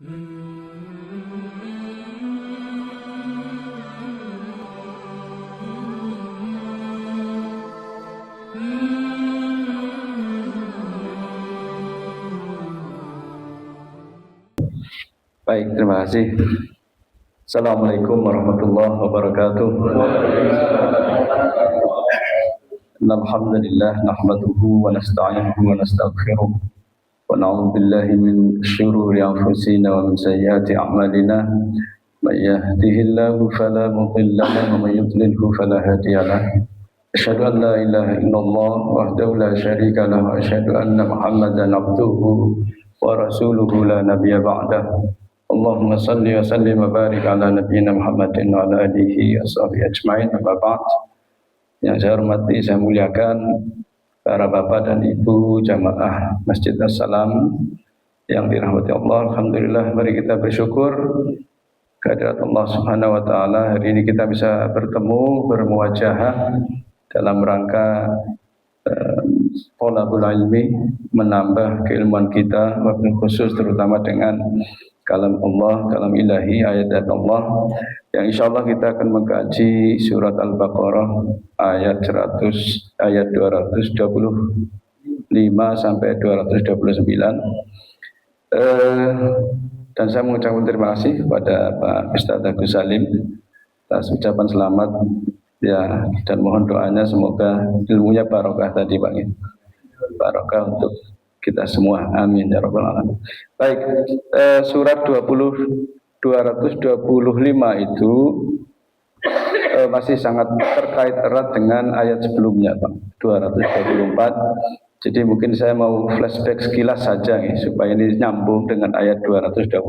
Baik, terima kasih. Assalamualaikum warahmatullahi wabarakatuh. Alhamdulillah nahmaduhu wa nasta'inuhu wa nastaghfiruh wa na'udzu billahi min syururi anfusina wa min sayyiati a'malina. May yahdihillahu fala mudilla lahu wa may yudlilhu fala hadiya lahu. Asyhadu an la ilaha illallah wahdahu la syarika lahu wa asyhadu anna Muhammadan abduhu wa rasuluhu la nabiyya ba'dahu. Allahumma salli wa sallim wa barik ala nabiyyina Muhammadin wa ala alihi wa sahbihi ajma'in. Amma ba'd. Yang saya hormati, saya muliakan para bapak dan ibu jamaah Masjid As-Salam yang dirahmati Allah. Alhamdulillah, mari kita bersyukur kehadirat Allah Subhanahu wa taala. Hari ini kita bisa bertemu, bermuwajahah dalam rangka thalabul ilmi, menambah keilmuan kita, wabil khusus terutama dengan kalam Allah, kalam ilahi, ayat-ayat Allah yang insyaallah kita akan mengkaji surat Al-Baqarah ayat 225 sampai 229. Dan saya mengucapkan terima kasih kepada Pak Ustadz Agus Salim atas ucapan selamat ya, dan mohon doanya semoga ilmunya barokah tadi Pak. Barokah untuk kita semua, amin ya rabbal alamin. Baik, surat 225 itu masih sangat terkait erat dengan ayat sebelumnya Pak, 224. Jadi mungkin saya mau flashback sekilas saja supaya ini nyambung dengan ayat 225.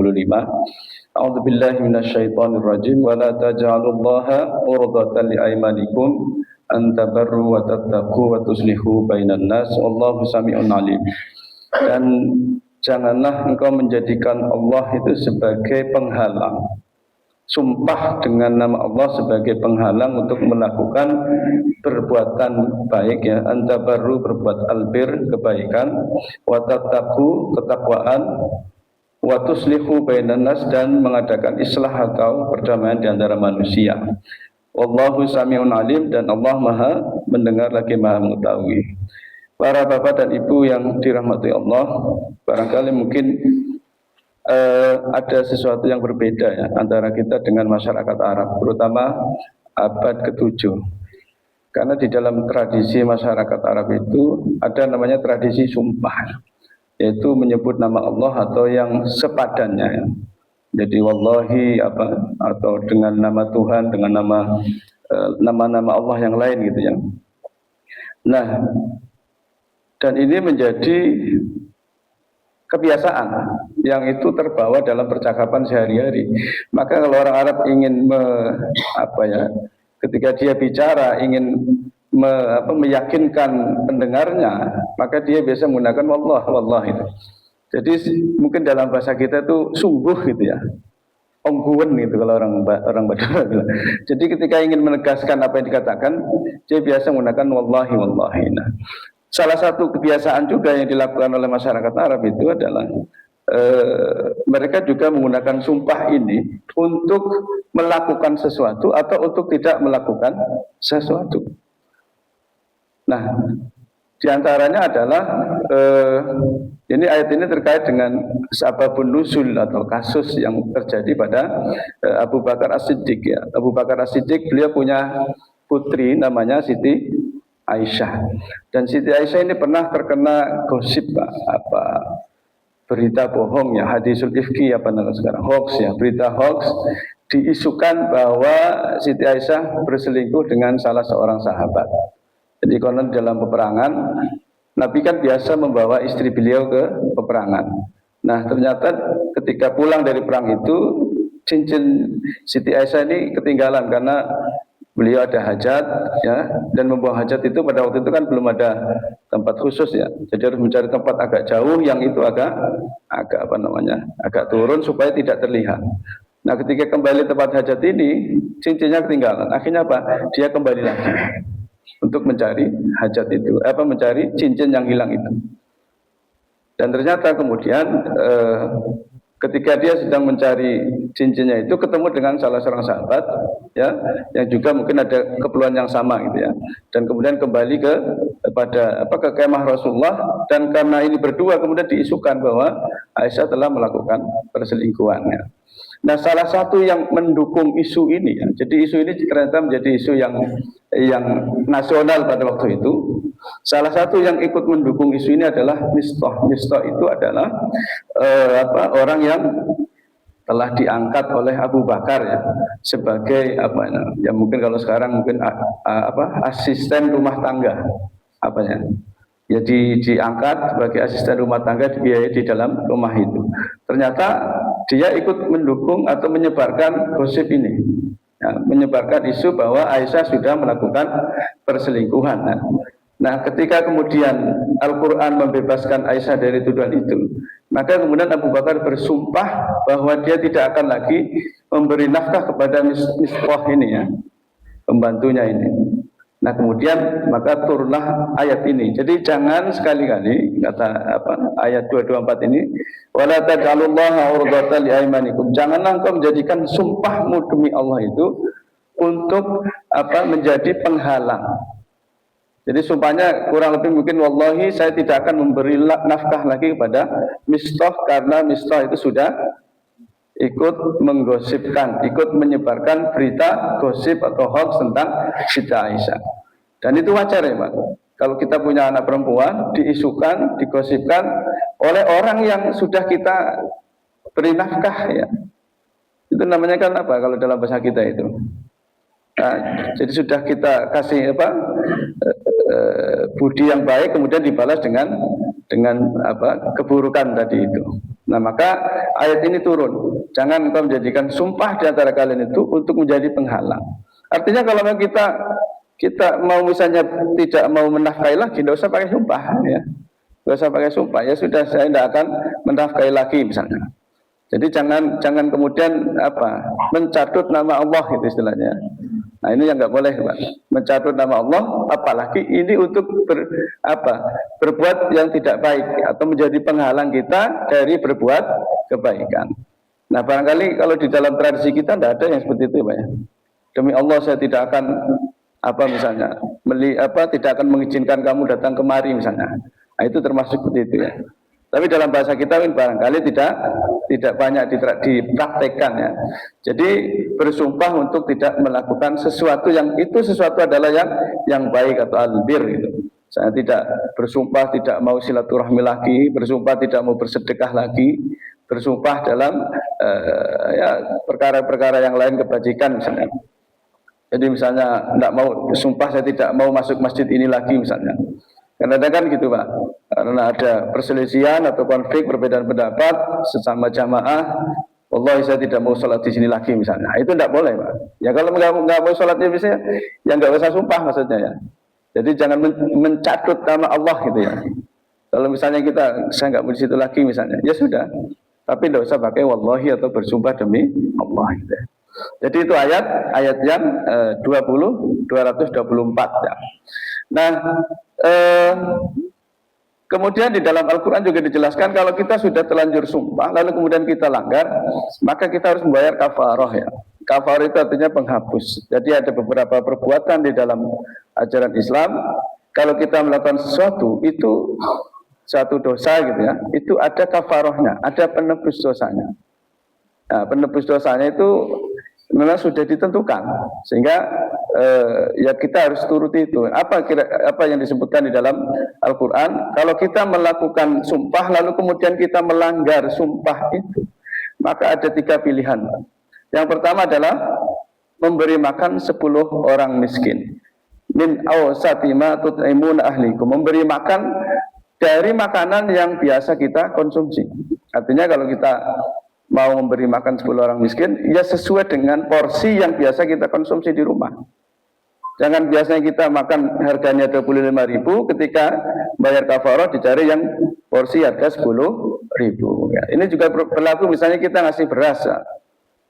A'udzubillahi minasyaitonirrajim wa la taj'alullaha urdatan liaymanikum an tabarru wa tattaqu wa tuslihu bainan nas wallahu sami'un alim. Dan janganlah engkau menjadikan Allah itu sebagai penghalang, sumpah dengan nama Allah sebagai penghalang untuk melakukan perbuatan baik ya, antabarru berbuat albir kebaikan, wa tattaqu ketakwaan, wa tuslihu bainan nas dan mengadakan islah atau perdamaian di antara manusia. Wallahu sami'un alim dan Allah Maha mendengar lagi Maha mengetahui. Para bapak dan ibu yang dirahmati Allah, barangkali mungkin ada sesuatu yang berbeda ya antara kita dengan masyarakat Arab, terutama abad ke-7. Karena di dalam tradisi masyarakat Arab itu ada namanya tradisi sumpah, yaitu menyebut nama Allah atau yang sepadannya ya. Jadi wallahi atau dengan nama Tuhan, dengan nama-nama Allah yang lain gitu ya. Nah, dan ini menjadi kebiasaan yang itu terbawa dalam percakapan sehari-hari. Maka kalau orang Arab ingin ketika dia bicara ingin meyakinkan pendengarnya, maka dia biasa menggunakan wallah itu. Jadi mungkin dalam bahasa kita itu sungguh gitu ya, ongguan gitu kalau orang Madura bilang. Jadi ketika ingin menegaskan apa yang dikatakan, dia biasa menggunakan wallahi. Nah, salah satu kebiasaan juga yang dilakukan oleh masyarakat Arab itu adalah mereka juga menggunakan sumpah ini untuk melakukan sesuatu atau untuk tidak melakukan sesuatu. Nah, diantaranya adalah ini ayat ini terkait dengan sababun nuzul atau kasus yang terjadi pada Abu Bakar As-Siddiq ya. Abu Bakar As-Siddiq beliau punya putri namanya Siti Aisyah. Dan Siti Aisyah ini pernah terkena gosip berita bohong ya, hadisul ifki sekarang hoax ya, berita hoax diisukan bahwa Siti Aisyah berselingkuh dengan salah seorang sahabat. Jadi konon dalam peperangan Nabi kan biasa membawa istri beliau ke peperangan. Nah ternyata ketika pulang dari perang itu cincin Siti Aisyah ini ketinggalan karena beliau ada hajat ya, dan membuang hajat itu pada waktu itu kan belum ada tempat khusus ya, jadi harus mencari tempat agak jauh yang itu agak turun supaya tidak terlihat. Nah ketika kembali tempat hajat ini cincinnya ketinggalan, akhirnya dia kembali lagi untuk mencari hajat itu, mencari cincin yang hilang itu. Dan ternyata kemudian ketika dia sedang mencari cincinnya itu ketemu dengan salah seorang sahabat ya yang juga mungkin ada keperluan yang sama gitu ya, dan kemudian kembali ke kemah Rasulullah, dan karena ini berdua kemudian diisukan bahwa Aisyah telah melakukan perselingkuhannya. Nah, salah satu yang mendukung isu ini ya, jadi isu ini ternyata menjadi isu yang nasional pada waktu itu. Salah satu yang ikut mendukung isu ini adalah Mistah. Mistah itu adalah orang yang telah diangkat oleh Abu Bakar ya sebagai mungkin kalau sekarang mungkin asisten rumah tangga diangkat sebagai asisten rumah tangga, dibiayai di dalam rumah itu. Ternyata dia ikut mendukung atau menyebarkan gosip ini ya, menyebarkan isu bahwa Aisyah sudah melakukan perselingkuhan. Nah, ketika kemudian Al-Quran membebaskan Aisyah dari tuduhan itu, maka kemudian Abu Bakar bersumpah bahwa dia tidak akan lagi memberi nafkah kepada Mistah ini ya, pembantunya ini. Nah, kemudian maka turunlah ayat ini. Jadi jangan sekali-kali kata ayat 224 ini, wala taj'alullaha urdatan liaimanikum. Janganlah engkau menjadikan sumpahmu demi Allah itu untuk menjadi penghalang. Jadi sumpahnya kurang lebih mungkin, wallahi saya tidak akan memberi nafkah lagi kepada Mistah karena Mistah itu sudah ikut menggosipkan, ikut menyebarkan berita gosip atau hoax tentang Siti Aisyah. Dan itu wajar ya Pak. Kalau kita punya anak perempuan, diisukan, digosipkan oleh orang yang sudah kita beri nafkah ya. Itu namanya kan apa kalau dalam bahasa kita itu? Nah, jadi sudah kita kasih budi yang baik, kemudian dibalas dengan keburukan tadi itu. Nah, maka ayat ini turun. Jangan engkau menjadikan sumpah di antara kalian itu untuk menjadi penghalang. Artinya kalau kita mau misalnya tidak mau menafkahi lagi, tidak usah pakai sumpah ya. Tidak usah pakai sumpah, ya sudah saya tidak akan menafkahi lagi misalnya. Jadi jangan kemudian mencatut nama Allah itu istilahnya. Nah, ini yang nggak boleh Pak. Mencatut nama Allah, apalagi ini untuk berbuat yang tidak baik atau menjadi penghalang kita dari berbuat kebaikan. Nah, barangkali kalau di dalam tradisi kita tidak ada yang seperti itu Pak ya. Demi Allah saya tidak akan tidak akan mengizinkan kamu datang kemari misalnya. Nah, itu termasuk seperti itu ya. Tapi dalam bahasa kita barangkali tidak banyak dipraktekkan ya. Jadi bersumpah untuk tidak melakukan sesuatu yang adalah yang baik atau albir gitu. Saya tidak bersumpah tidak mau silaturahmi lagi, bersumpah tidak mau bersedekah lagi, bersumpah dalam perkara-perkara yang lain kebajikan misalnya. Jadi misalnya tidak mau bersumpah saya tidak mau masuk masjid ini lagi misalnya. Karena kan gitu Pak, karena ada perselisihan atau konflik perbedaan pendapat sesama jamaah, wallahi saya tidak mau sholat di sini lagi misalnya, itu tidak boleh Pak. Ya kalau nggak mau sholatnya misalnya, ya nggak usah sumpah maksudnya ya. Jadi jangan mencatut nama Allah gitu ya. Kalau misalnya saya nggak mau di situ lagi misalnya, ya sudah. Tapi tidak usah pakai wallahi atau bersumpah demi Allah gitu ya. Jadi itu ayat yang 224 ya. Nah, kemudian di dalam Al-Quran juga dijelaskan kalau kita sudah terlanjur sumpah lalu kemudian kita langgar, maka kita harus membayar kafarah ya. Kafarah itu artinya penghapus. Jadi ada beberapa perbuatan di dalam ajaran Islam, kalau kita melakukan sesuatu itu satu dosa gitu ya, itu ada kafarahnya, ada penebus dosanya. Nah, penebus dosanya itu memang sudah ditentukan, sehingga ya kita harus turuti itu. Apa yang disebutkan di dalam Al-Quran? Kalau kita melakukan sumpah lalu kemudian kita melanggar sumpah itu, maka ada 3 pilihan. Yang pertama adalah memberi makan 10 orang miskin. Min awsati ma tut'imuna ahlikum, memberi makan dari makanan yang biasa kita konsumsi. Artinya kalau kita mau memberi makan 10 orang miskin, ya sesuai dengan porsi yang biasa kita konsumsi di rumah. Jangan biasanya kita makan harganya 25.000, ketika bayar kafarah dicari yang porsi harga 10.000. Ya, ini juga berlaku misalnya kita ngasih beras.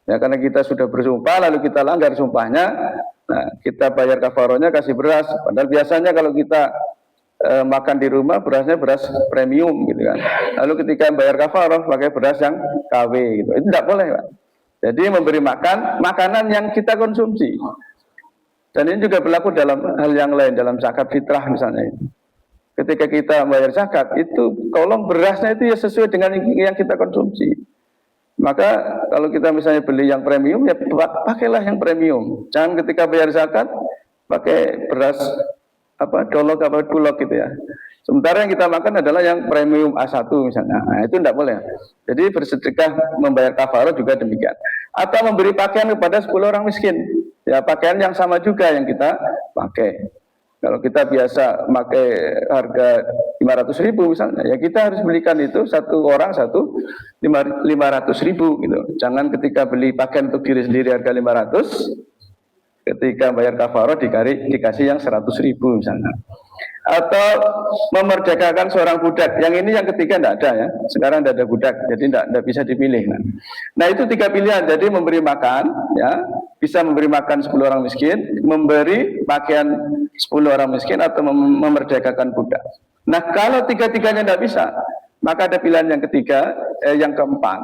Ya, karena kita sudah bersumpah lalu kita langgar sumpahnya, nah kita bayar kafarahnya kasih beras. Padahal biasanya kalau kita makan di rumah berasnya beras premium gitu kan. Lalu ketika bayar kafarah pakai beras yang KW gitu. Itu tidak boleh, Pak. Jadi memberi makan makanan yang kita konsumsi. Dan ini juga berlaku dalam hal yang lain, dalam zakat fitrah misalnya. Ketika kita bayar zakat, itu tolong berasnya itu ya sesuai dengan yang kita konsumsi. Maka kalau kita misalnya beli yang premium, ya pakailah yang premium. Jangan ketika bayar zakat pakai beras dolok bulog gitu ya. Sementara yang kita makan adalah yang premium A1 misalnya. Nah, itu tidak boleh. Jadi bersedekah membayar kafarah juga demikian. Atau memberi pakaian kepada 10 orang miskin. Ya, pakaian yang sama juga yang kita pakai. Kalau kita biasa pakai harga 500.000 misalnya, ya kita harus belikan itu satu orang 500.000 gitu. Jangan ketika beli pakaian untuk diri sendiri harga 500, ketika bayar kafarah dikasih yang 100.000 misalnya. Atau memerdekakan seorang budak. Yang ini yang ketiga tidak ada ya. Sekarang tidak ada budak, jadi tidak bisa dipilih. Nah itu 3 pilihan. Jadi memberi makan, ya bisa memberi makan 10 orang miskin, memberi pakaian 10 orang miskin, atau memerdekakan budak. Nah kalau 3-tiganya tidak bisa, maka ada pilihan yang ketiga, yang keempat.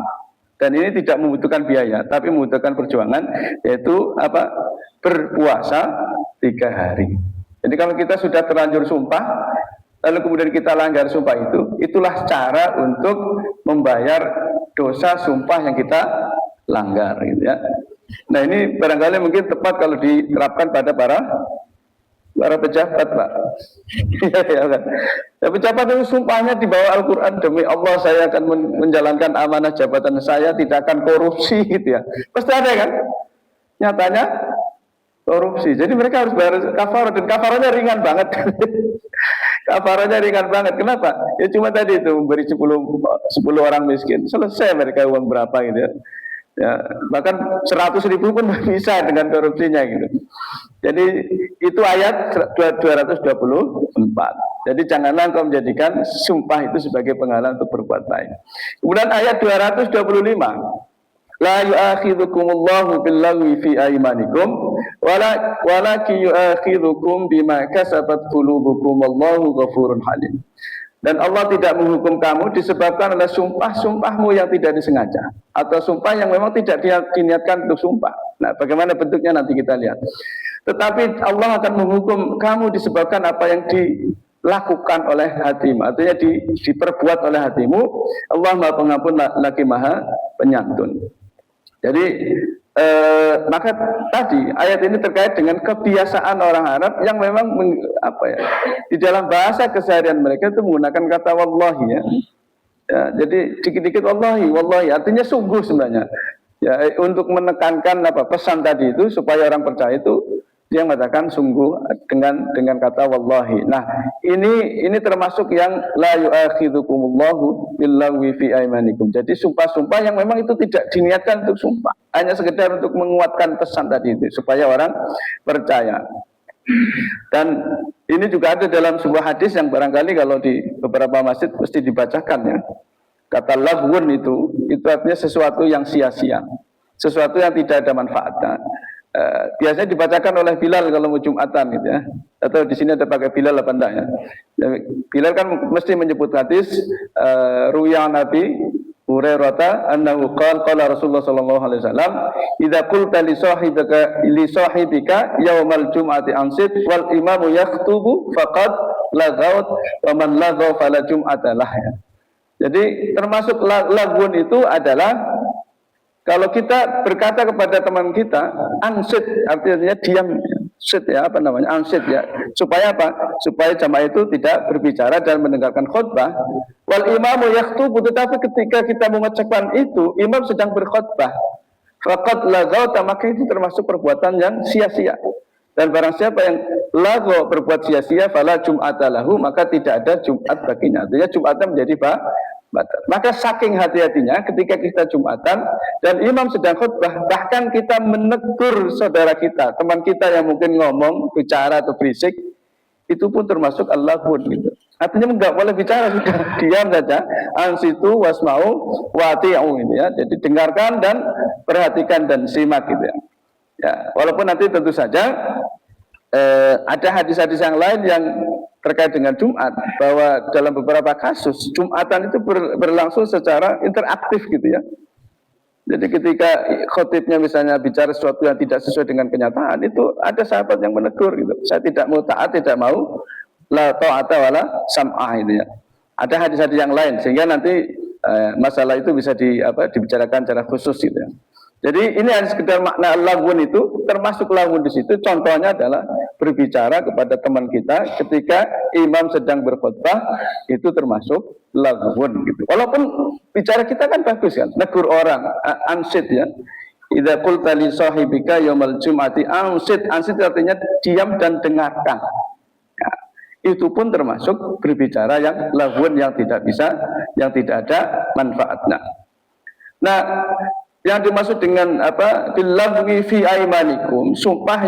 Dan ini tidak membutuhkan biaya, tapi membutuhkan perjuangan, yaitu berpuasa 3 hari. Jadi kalau kita sudah terlanjur sumpah, lalu kemudian kita langgar sumpah itulah cara untuk membayar dosa sumpah yang kita langgar, gitu ya. Nah ini barangkali mungkin tepat kalau diterapkan pada para pejabat, Pak. Ya, kan? Ya, pejabat itu sumpahnya di bawah Al-Quran, demi Allah saya akan menjalankan amanah jabatan saya, tidak akan korupsi, gitu ya. Pasti ada kan? Nyatanya korupsi. Jadi mereka harus bayar kafarah, dan kafarahnya ringan banget. Kafarahnya ringan banget. Kenapa? Ya cuma tadi itu memberi 10 orang miskin. Selesai mereka uang berapa gitu ya. Ya, bahkan 100.000 pun bisa dengan korupsinya gitu. Jadi itu ayat 224. Jadi janganlah engkau menjadikan sumpah itu sebagai penghalang untuk berbuat baik. Kemudian ayat 225. La yu'akhidhukumullahu billaghwi fi aymanikum walakin yu'akhidhukum bima kasabat qulubukum wallahu ghafurun halim. Dan Allah tidak menghukum kamu disebabkan oleh sumpah-sumpahmu yang tidak disengaja, atau sumpah yang memang tidak diniatkan untuk sumpah. Nah, bagaimana bentuknya nanti kita lihat. Tetapi Allah akan menghukum kamu disebabkan apa yang dilakukan oleh hatimu, artinya diperbuat oleh hatimu. Allah Maha Pengampun lagi Maha Penyantun. Jadi maka tadi ayat ini terkait dengan kebiasaan orang Arab yang memang di dalam bahasa keseharian mereka itu menggunakan kata wallahi ya. Ya, jadi dikit-dikit wallahi artinya sungguh sebenarnya. Ya, untuk menekankan pesan tadi itu supaya orang percaya itu dia mengatakan sungguh dengan kata wallahi. Nah, ini termasuk yang la yu'akhidhukumullahu billaghwi fi aymanikum. Jadi sumpah-sumpah yang memang itu tidak diniatkan untuk sumpah, hanya sekedar untuk menguatkan pesan tadi itu supaya orang percaya. Dan ini juga ada dalam sebuah hadis yang barangkali kalau di beberapa masjid mesti dibacakan ya. Kata laghwun itu artinya sesuatu yang sia-sia, sesuatu yang tidak ada manfaatnya. Biasanya dibacakan oleh Bilal kalau mau Jumatan gitu ya. Atau di sini ada pakai Bilal apa enggak ya? Bilal kan mesti menyebut hadis ruya Nabi Hurairah annahu qala Rasulullah sallallahu alaihi wasallam idza qulta li sahibika yaumal jum'ati ansit wal imamu yaktubu faqad laghaut wa man laghaw fala jum'ata lah ya. Jadi termasuk lagun itu adalah kalau kita berkata kepada teman kita, ansit, artinya diam, sit ya, ansit ya, supaya apa? Supaya jamaah itu tidak berbicara dan mendengarkan khutbah. Wal imamu yaktubu, tetapi ketika kita mengucapkan itu, imam sedang berkhutbah. Faqad laghauta, maka itu termasuk perbuatan yang sia-sia. Dan barang siapa yang lagho berbuat sia-sia, fala jum'ata lahu, maka tidak ada Jumat baginya. Artinya Jumatnya menjadi batal. Maka saking hati-hatinya ketika kita Jumatan dan imam sedang khutbah, bahkan kita menegur saudara kita, teman kita yang mungkin ngomong, bicara atau berisik, itu pun termasuk al-laghun gitu. Artinya enggak boleh bicara, sudah diam saja. Ansitu wasma'u wati'u gitu ya. Jadi dengarkan dan perhatikan dan simak gitu ya. Ya, walaupun nanti tentu saja ada hadis-hadis yang lain yang terkait dengan Jumat, bahwa dalam beberapa kasus Jumatan itu berlangsung secara interaktif gitu ya. Jadi ketika khotibnya misalnya bicara sesuatu yang tidak sesuai dengan kenyataan, itu ada sahabat yang menegur gitu. Saya tidak mau taat, tidak mau la ta'ata wala sam'ah itu ya. Ada hadis-hadis yang lain sehingga nanti masalah itu bisa dibicarakan secara khusus gitu ya. Jadi ini hanya sekedar makna lagun itu, termasuk lagun di situ. Contohnya adalah berbicara kepada teman kita ketika imam sedang berkhutbah, itu termasuk lagun gitu. Walaupun bicara kita kan bagus kan, negur orang, ansit ya. Idza qulta li sahibika yaumal jum'ati ansit, ansit artinya diam dan dengarkan. Ya, itu pun termasuk berbicara yang lagun, yang tidak bisa, yang tidak ada manfaatnya. Nah, yang dimaksud dengan bilagwi fi aimanikum, sumpah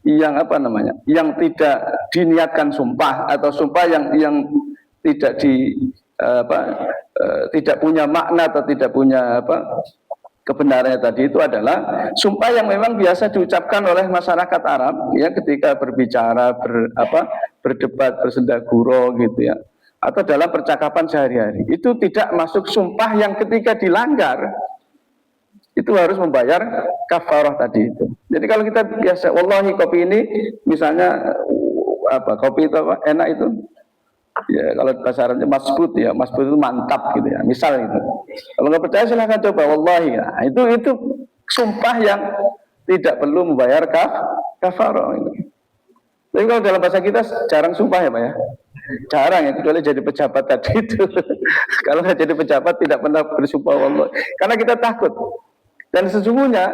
yang apa namanya, yang tidak diniatkan sumpah, atau sumpah yang tidak tidak punya makna atau tidak punya kebenarannya tadi, itu adalah sumpah yang memang biasa diucapkan oleh masyarakat Arab ya ketika berbicara, berdebat, bersendaguro gitu ya, atau dalam percakapan sehari-hari. Itu tidak masuk sumpah yang ketika dilanggar itu harus membayar kafarah tadi itu. Jadi kalau kita biasa, wallahi kopi ini misalnya kopi itu enak itu, ya kalau bahasa Arabnya masbut ya, masbut itu mantap gitu ya, misal itu. Kalau nggak percaya silahkan coba, wallahi ya. Itu sumpah yang tidak perlu membayar kafarah itu. Tapi kalau dalam bahasa kita jarang sumpah ya Pak ya, jarang ya, kecuali jadi pejabat tadi itu. Kalau nggak jadi pejabat tidak pernah bersumpah wallahi, karena kita takut. Dan sesungguhnya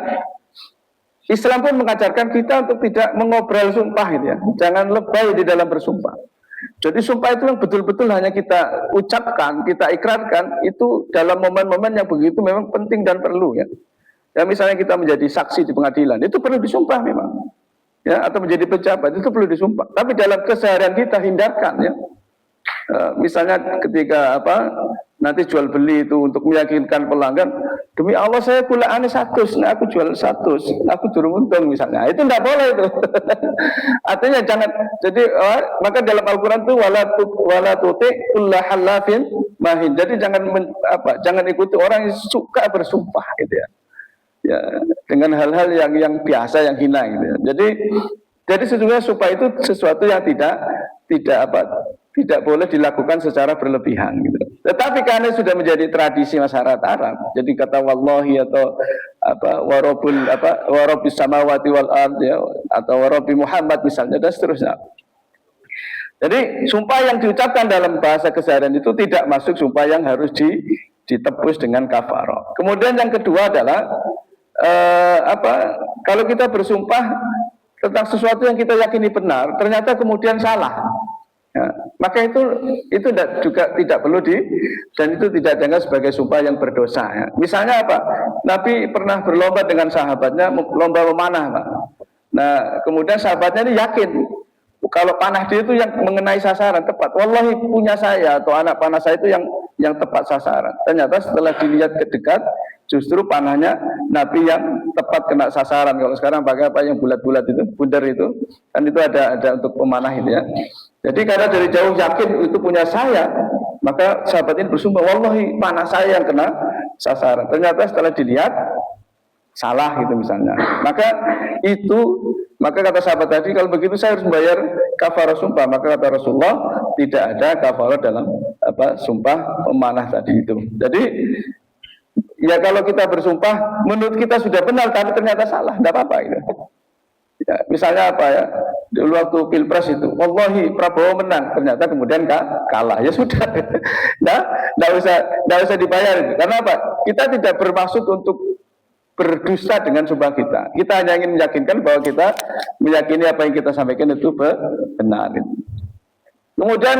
Islam pun mengajarkan kita untuk tidak mengobrol sumpah gitu ya. Jangan lebay di dalam bersumpah. Jadi sumpah itu yang betul-betul hanya kita ucapkan, kita ikrarkan, itu dalam momen-momen yang begitu memang penting dan perlu ya. Ya misalnya kita menjadi saksi di pengadilan, itu perlu disumpah memang. Ya, atau menjadi pejabat itu perlu disumpah. Tapi dalam keseharian kita hindarkan ya. Misalnya ketika nanti jual beli itu untuk meyakinkan pelanggan, demi Allah saya gula aneh 100, nah aku jual 100, aku durung untung misalnya, itu tidak boleh itu. Artinya jangan, jadi maka dalam Al-Quran itu wala tuti kulla halafin mahin. Jadi jangan ikuti orang yang suka bersumpah gitu ya. Ya, dengan hal-hal yang biasa, yang hina gitu ya. Jadi sesungguhnya sumpah itu sesuatu yang tidak boleh dilakukan secara berlebihan gitu. Tetapi karena sudah menjadi tradisi masyarakat Arab, jadi kata wallahi atau warabbis samawati wal ard ya, atau warabbi Muhammad misalnya, dan seterusnya. Jadi sumpah yang diucapkan dalam bahasa keseharian itu tidak masuk sumpah yang harus ditebus dengan kafarah. Kemudian yang kedua adalah kalau kita bersumpah tentang sesuatu yang kita yakini benar, ternyata kemudian salah. Ya, maka itu juga tidak perlu dan itu tidak dianggap sebagai sumpah yang berdosa ya. Misalnya Nabi pernah berlomba dengan sahabatnya, lomba memanah Pak. Nah kemudian sahabatnya ini yakin kalau panah dia itu yang mengenai sasaran tepat, wallahi punya saya atau anak panah saya itu yang tepat sasaran. Ternyata setelah dilihat ke dekat, justru panahnya Nabi yang tepat kena sasaran. Kalau sekarang pakai yang bulat-bulat itu, bundar itu, kan itu ada untuk pemanah itu ya. Jadi karena dari jauh yakin itu punya saya, maka sahabat ini bersumpah, wallahi panah saya yang kena sasaran. Ternyata setelah dilihat salah gitu misalnya. Maka kata sahabat tadi, kalau begitu saya harus membayar kafarah sumpah. Maka kata Rasulullah, tidak ada kafarah dalam sumpah pemanah tadi itu. Jadi ya kalau kita bersumpah menurut kita sudah benar tapi ternyata salah, tidak apa-apa gitu. Ya, misalnya dulu waktu pilpres itu, wallahi Prabowo menang, ternyata kemudian kalah, ya sudah, nggak usah dibayar itu. Karena kita tidak bermaksud untuk berdusta dengan sumpah kita. Kita hanya ingin meyakinkan bahwa kita meyakini apa yang kita sampaikan itu benar. Kemudian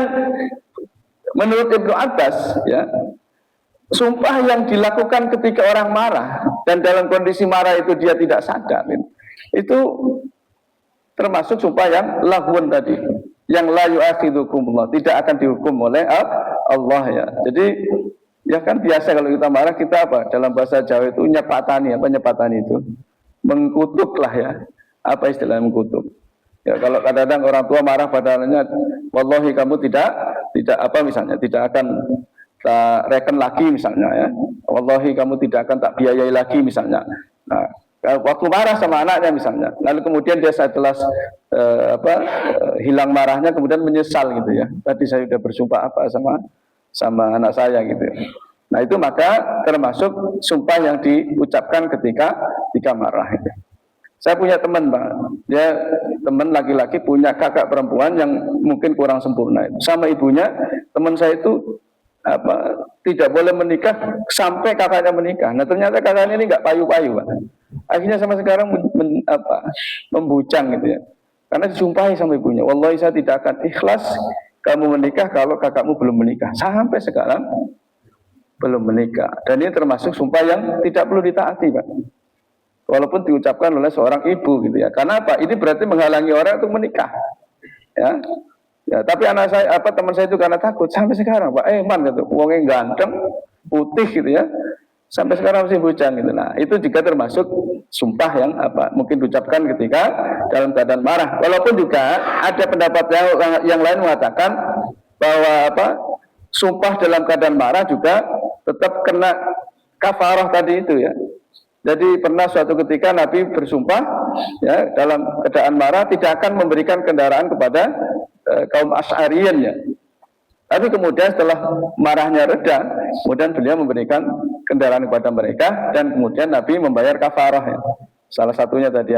menurut Ibnu Abbas ya, sumpah yang dilakukan ketika orang marah dan dalam kondisi marah itu dia tidak sadar, itu termasuk sumpah yang lahun tadi, yang la yu'akhidukumullah, tidak akan dihukum oleh Allah ya. Jadi ya kan biasa kalau kita marah kita dalam bahasa Jawa itu nyepatani itu mengkutuk lah ya. Apa istilah mengkutuk? Ya, kalau kadang-kadang orang tua marah pada anaknya, wallahi kamu tidak apa misalnya, tidak akan tak reken lagi misalnya ya. Wallahi kamu tidak akan tak biayai lagi misalnya. Nah, waktu marah sama anaknya misalnya, lalu kemudian dia setelah hilang marahnya kemudian menyesal gitu ya. Tadi saya sudah bersumpah apa sama anak saya gitu. Nah, itu maka termasuk sumpah yang diucapkan ketika marah itu. Saya punya teman, Pak. Dia teman laki-laki punya kakak perempuan yang mungkin kurang sempurna. Sama ibunya, teman saya itu tidak boleh menikah sampai kakaknya menikah. Nah, ternyata kakaknya ini nggak payu-payu, Pak. Akhirnya sama sekarang membujang gitu ya. Karena disumpahi sama ibunya, wallahi saya tidak akan ikhlas kamu menikah kalau kakakmu belum menikah. Sampai sekarang belum menikah. Dan ini termasuk sumpah yang tidak perlu ditaati, Pak. Walaupun diucapkan oleh seorang ibu gitu ya. Karena apa? Ini berarti menghalangi orang untuk menikah. Ya. Ya, tapi anak saya teman saya itu karena takut sampai sekarang, Pak, man gitu. Wongnya ganteng, putih gitu ya. Sampai sekarang masih bujang gitu. Nah, itu juga termasuk sumpah yang mungkin diucapkan ketika dalam keadaan marah. Walaupun juga ada pendapat yang lain mengatakan bahwa sumpah dalam keadaan marah juga tetap kena kafarah tadi itu ya. Jadi pernah suatu ketika Nabi bersumpah ya dalam keadaan marah tidak akan memberikan kendaraan kepada kaum Asy'ariyin ya. Tapi kemudian setelah marahnya reda, kemudian beliau memberikan kendaraan kepada mereka dan kemudian Nabi membayar kafarah ya. Salah satunya tadi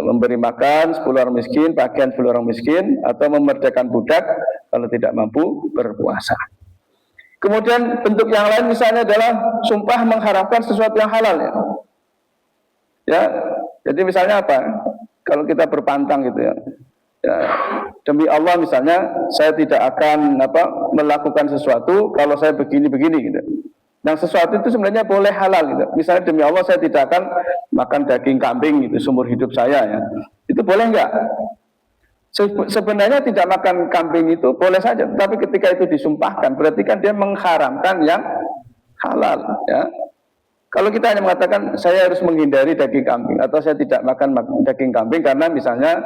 memberi makan 10 orang miskin, pakaian 10 orang miskin, atau memerdekakan budak kalau tidak mampu berpuasa. Kemudian bentuk yang lain misalnya adalah sumpah mengharapkan sesuatu yang halal ya. Ya, jadi misalnya kalau kita berpantang gitu ya. Ya, demi Allah misalnya saya tidak akan melakukan sesuatu kalau saya begini-begini gitu. Yang sesuatu itu sebenarnya boleh halal gitu. Misalnya demi Allah saya tidak akan makan daging kambing gitu seumur hidup saya ya. Itu boleh enggak? Sebenarnya tidak makan kambing itu boleh saja, tapi ketika itu disumpahkan berarti kan dia mengharamkan yang halal ya. Kalau kita hanya mengatakan saya harus menghindari daging kambing atau saya tidak makan daging kambing karena misalnya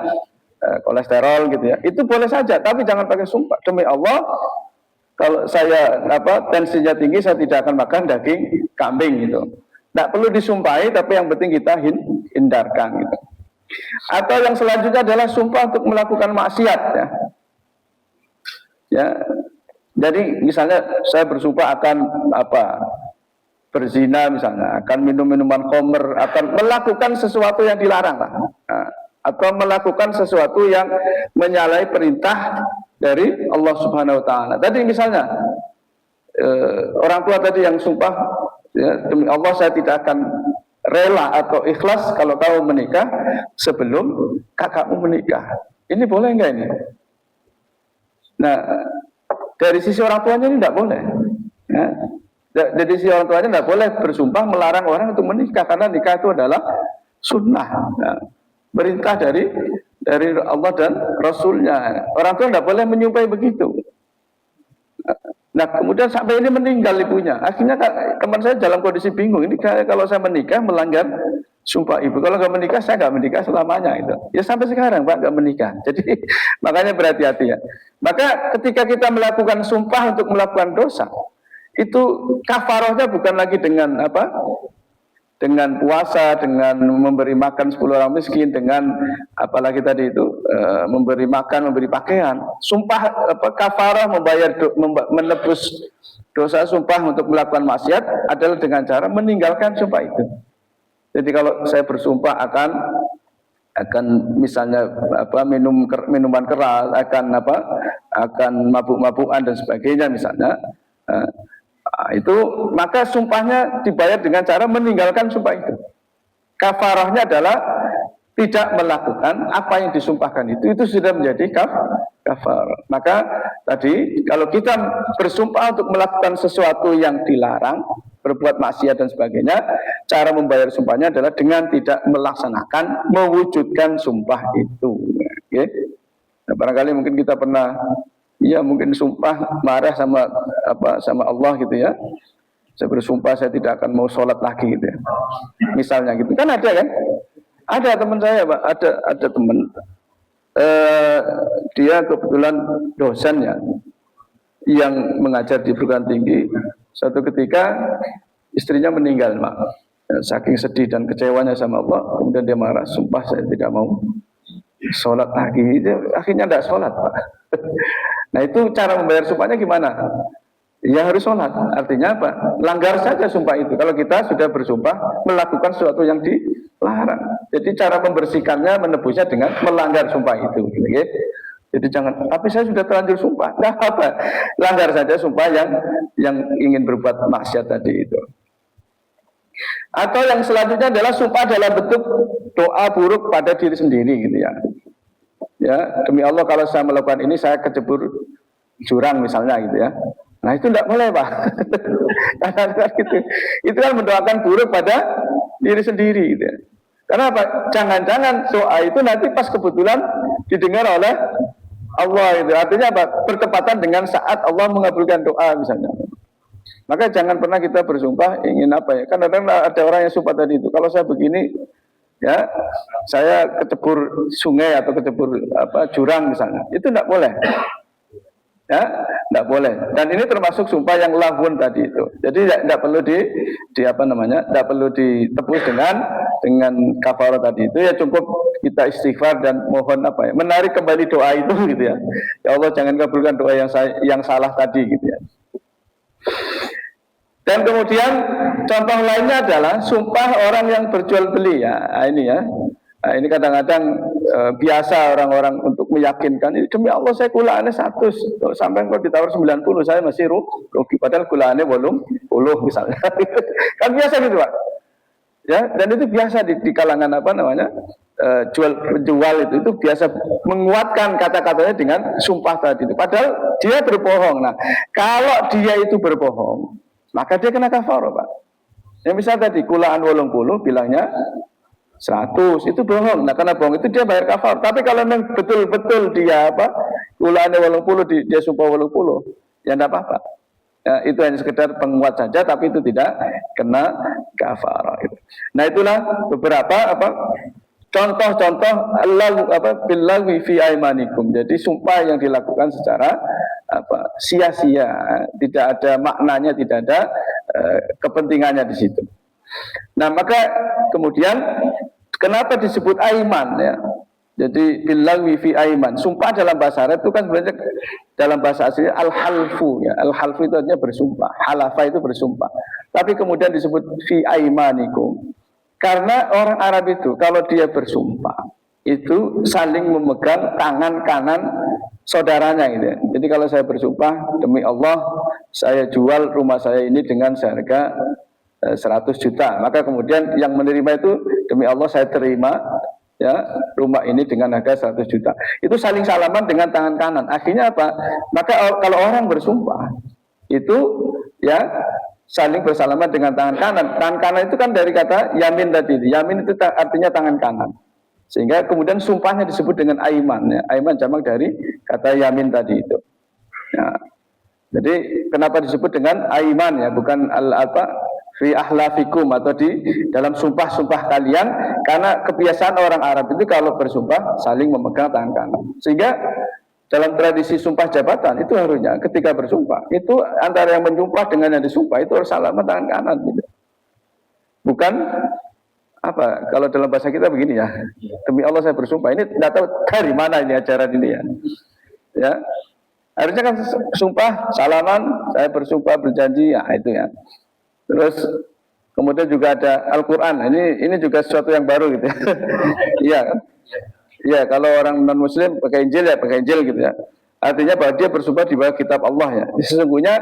kolesterol gitu ya, itu boleh saja, tapi jangan pakai sumpah demi Allah kalau saya tensinya tinggi saya tidak akan makan daging kambing gitu. Tidak perlu disumpahi, tapi yang penting kita hindarkan gitu. Atau yang selanjutnya adalah sumpah untuk melakukan maksiat ya. Ya. Jadi misalnya saya bersumpah akan berzina misalnya, akan minum minuman khamr, akan melakukan sesuatu yang dilarang lah. Nah, atau melakukan sesuatu yang menyalahi perintah dari Allah Subhanahu wa taala. Tadi misalnya orang tua tadi yang sumpah ya, demi Allah saya tidak akan rela atau ikhlas kalau kamu menikah sebelum kakakmu menikah. Ini boleh enggak ini? Nah, dari sisi orang tuanya ini tidak boleh. Ya. Dari sisi orang tuanya tidak boleh bersumpah melarang orang untuk menikah karena nikah itu adalah sunnah. Ya. Perintah dari Allah dan Rasulnya. Orang tua tidak boleh menyumpahi begitu. Nah, kemudian sampai ini meninggal ibunya. Akhirnya teman saya dalam kondisi bingung. Ini kalau saya menikah melanggar sumpah ibu. Kalau nggak menikah, saya nggak menikah selamanya. Itu. Ya sampai sekarang Pak nggak menikah. Jadi makanya berhati-hati ya. Maka ketika kita melakukan sumpah untuk melakukan dosa, itu kafarahnya bukan lagi dengan dengan puasa, dengan memberi makan 10 orang miskin, dengan apalagi tadi itu memberi makan, memberi pakaian. Sumpah kafarah menebus dosa sumpah untuk melakukan maksiat adalah dengan cara meninggalkan sumpah itu. Jadi kalau saya bersumpah akan misalnya minum minuman keras, akan mabuk-mabukan dan sebagainya misalnya. Itu maka sumpahnya dibayar dengan cara meninggalkan sumpah itu. Kafarahnya adalah tidak melakukan apa yang disumpahkan itu sudah menjadi kafarah. Maka tadi kalau kita bersumpah untuk melakukan sesuatu yang dilarang, berbuat maksiat dan sebagainya, cara membayar sumpahnya adalah dengan tidak melaksanakan, mewujudkan sumpah itu. Oke? Nah, barangkali mungkin kita pernah mungkin sumpah marah sama Allah gitu ya. Saya bersumpah saya tidak akan mau sholat lagi gitu ya. Misalnya gitu. Kan ada kan? Ada teman saya Pak, ada teman dia kebetulan dosen ya, yang mengajar di perguruan tinggi. Suatu ketika istrinya meninggal, Mak. Ya, saking sedih dan kecewanya sama Allah, kemudian dia marah, sumpah saya tidak mau sholat lagi. Akhirnya tidak sholat, Pak. Nah itu cara membayar sumpahnya gimana? Ya harus sholat. Artinya apa? Langgar saja sumpah itu. Kalau kita sudah bersumpah melakukan sesuatu yang dilarang. Jadi cara membersihkannya, menebusnya dengan melanggar sumpah itu. Gitu. Jadi jangan, tapi saya sudah terlanjur sumpah. Nah apa? Langgar saja sumpah yang ingin berbuat maksiat tadi itu. Atau yang selanjutnya adalah sumpah dalam bentuk doa buruk pada diri sendiri gitu ya. Ya, demi Allah kalau saya melakukan ini saya kecebur jurang misalnya gitu ya. Nah itu tidak boleh Pak. Gitu. Itu kan mendoakan buruk pada diri sendiri gitu ya. Karena apa? Jangan-jangan doa itu nanti pas kebetulan didengar oleh Allah itu. Artinya apa? Bertepatan dengan saat Allah mengabulkan doa misalnya. Maka jangan pernah kita bersumpah ingin apa ya. Kan ada orang yang sumpah tadi itu. Kalau saya begini ya, saya kecebur sungai atau kecebur jurang misalnya. Itu tidak boleh. Ya, tidak boleh. Dan ini termasuk sumpah yang lahun tadi itu. Jadi tidak perlu tidak perlu ditebus dengan kafarah tadi itu. Ya cukup kita istighfar dan mohon menarik kembali doa itu gitu ya. Ya Allah jangan kabulkan doa yang salah tadi gitu ya. Dan kemudian contoh lainnya adalah sumpah orang yang berjual beli ya. Ini ya. Nah, ini kadang-kadang biasa orang-orang untuk meyakinkan ini demi Allah saya gulaannya 100 sampai kalau ditawar 90 saya masih rugi padahal gulaannya 80 misalnya. Kan biasa gitu Pak. Ya, dan itu biasa di kalangan penjual itu biasa menguatkan kata-katanya dengan sumpah tadi itu. Padahal dia berbohong. Nah, kalau dia itu berbohong, maka dia kena kafarah, Pak. Yang misalnya tadi kulaan 80 bilangnya 100 itu bohong. Nah, karena bohong itu dia bayar kafarah. Tapi kalau memang betul-betul dia kulaannya 80 dia sumpah 80, ya enggak apa-apa. Ya, itu hanya sekedar penguat saja, tapi itu tidak kena kafarah. Gitu. Nah itulah beberapa contoh-contoh billahi fi aimanikum. Jadi sumpah yang dilakukan secara sia-sia, tidak ada maknanya, tidak ada kepentingannya di situ. Nah maka kemudian kenapa disebut aiman ya? Jadi billahi fi aiman. Sumpah dalam bahasa Arab itu kan sebenarnya dalam bahasa asli al-halfu ya. Al-halfu itu artinya bersumpah. Halafa itu bersumpah. Tapi kemudian disebut fi aimanikum. Karena orang Arab itu kalau dia bersumpah itu saling memegang tangan kanan saudaranya gitu ya. Jadi kalau saya bersumpah demi Allah saya jual rumah saya ini dengan seharga 100 juta. Maka kemudian yang menerima itu demi Allah saya terima ya rumah ini dengan harga 100 juta. Itu saling salaman dengan tangan kanan. Akhirnya apa? Maka kalau orang bersumpah itu ya saling bersalaman dengan tangan kanan. Tangan kanan itu kan dari kata yamin tadi. Yamin itu artinya tangan kanan. Sehingga kemudian sumpahnya disebut dengan aiman ya. Aiman jamak dari kata yamin tadi itu. Ya. Jadi kenapa disebut dengan aiman ya, bukan fi ahlafikum atau di dalam sumpah-sumpah kalian, karena kebiasaan orang Arab itu kalau bersumpah saling memegang tangan kanan. Sehingga dalam tradisi sumpah jabatan itu harusnya ketika bersumpah itu antara yang menyumpah dengan yang disumpah itu harus salaman tangan kanan gitu. Bukan kalau dalam bahasa kita begini ya, demi Allah saya bersumpah, ini tidak tahu dari mana ini ajaran ini ya. Ya. Harusnya kan sumpah salaman, saya bersumpah berjanji ya itu ya. Terus kemudian juga ada Al-Quran. Ini juga sesuatu yang baru gitu ya. Iya kan? Iya, kalau orang non Muslim pakai Injil ya pakai Injil gitu ya. Artinya bahwa dia bersumpah di bawah kitab Allah ya. Sesungguhnya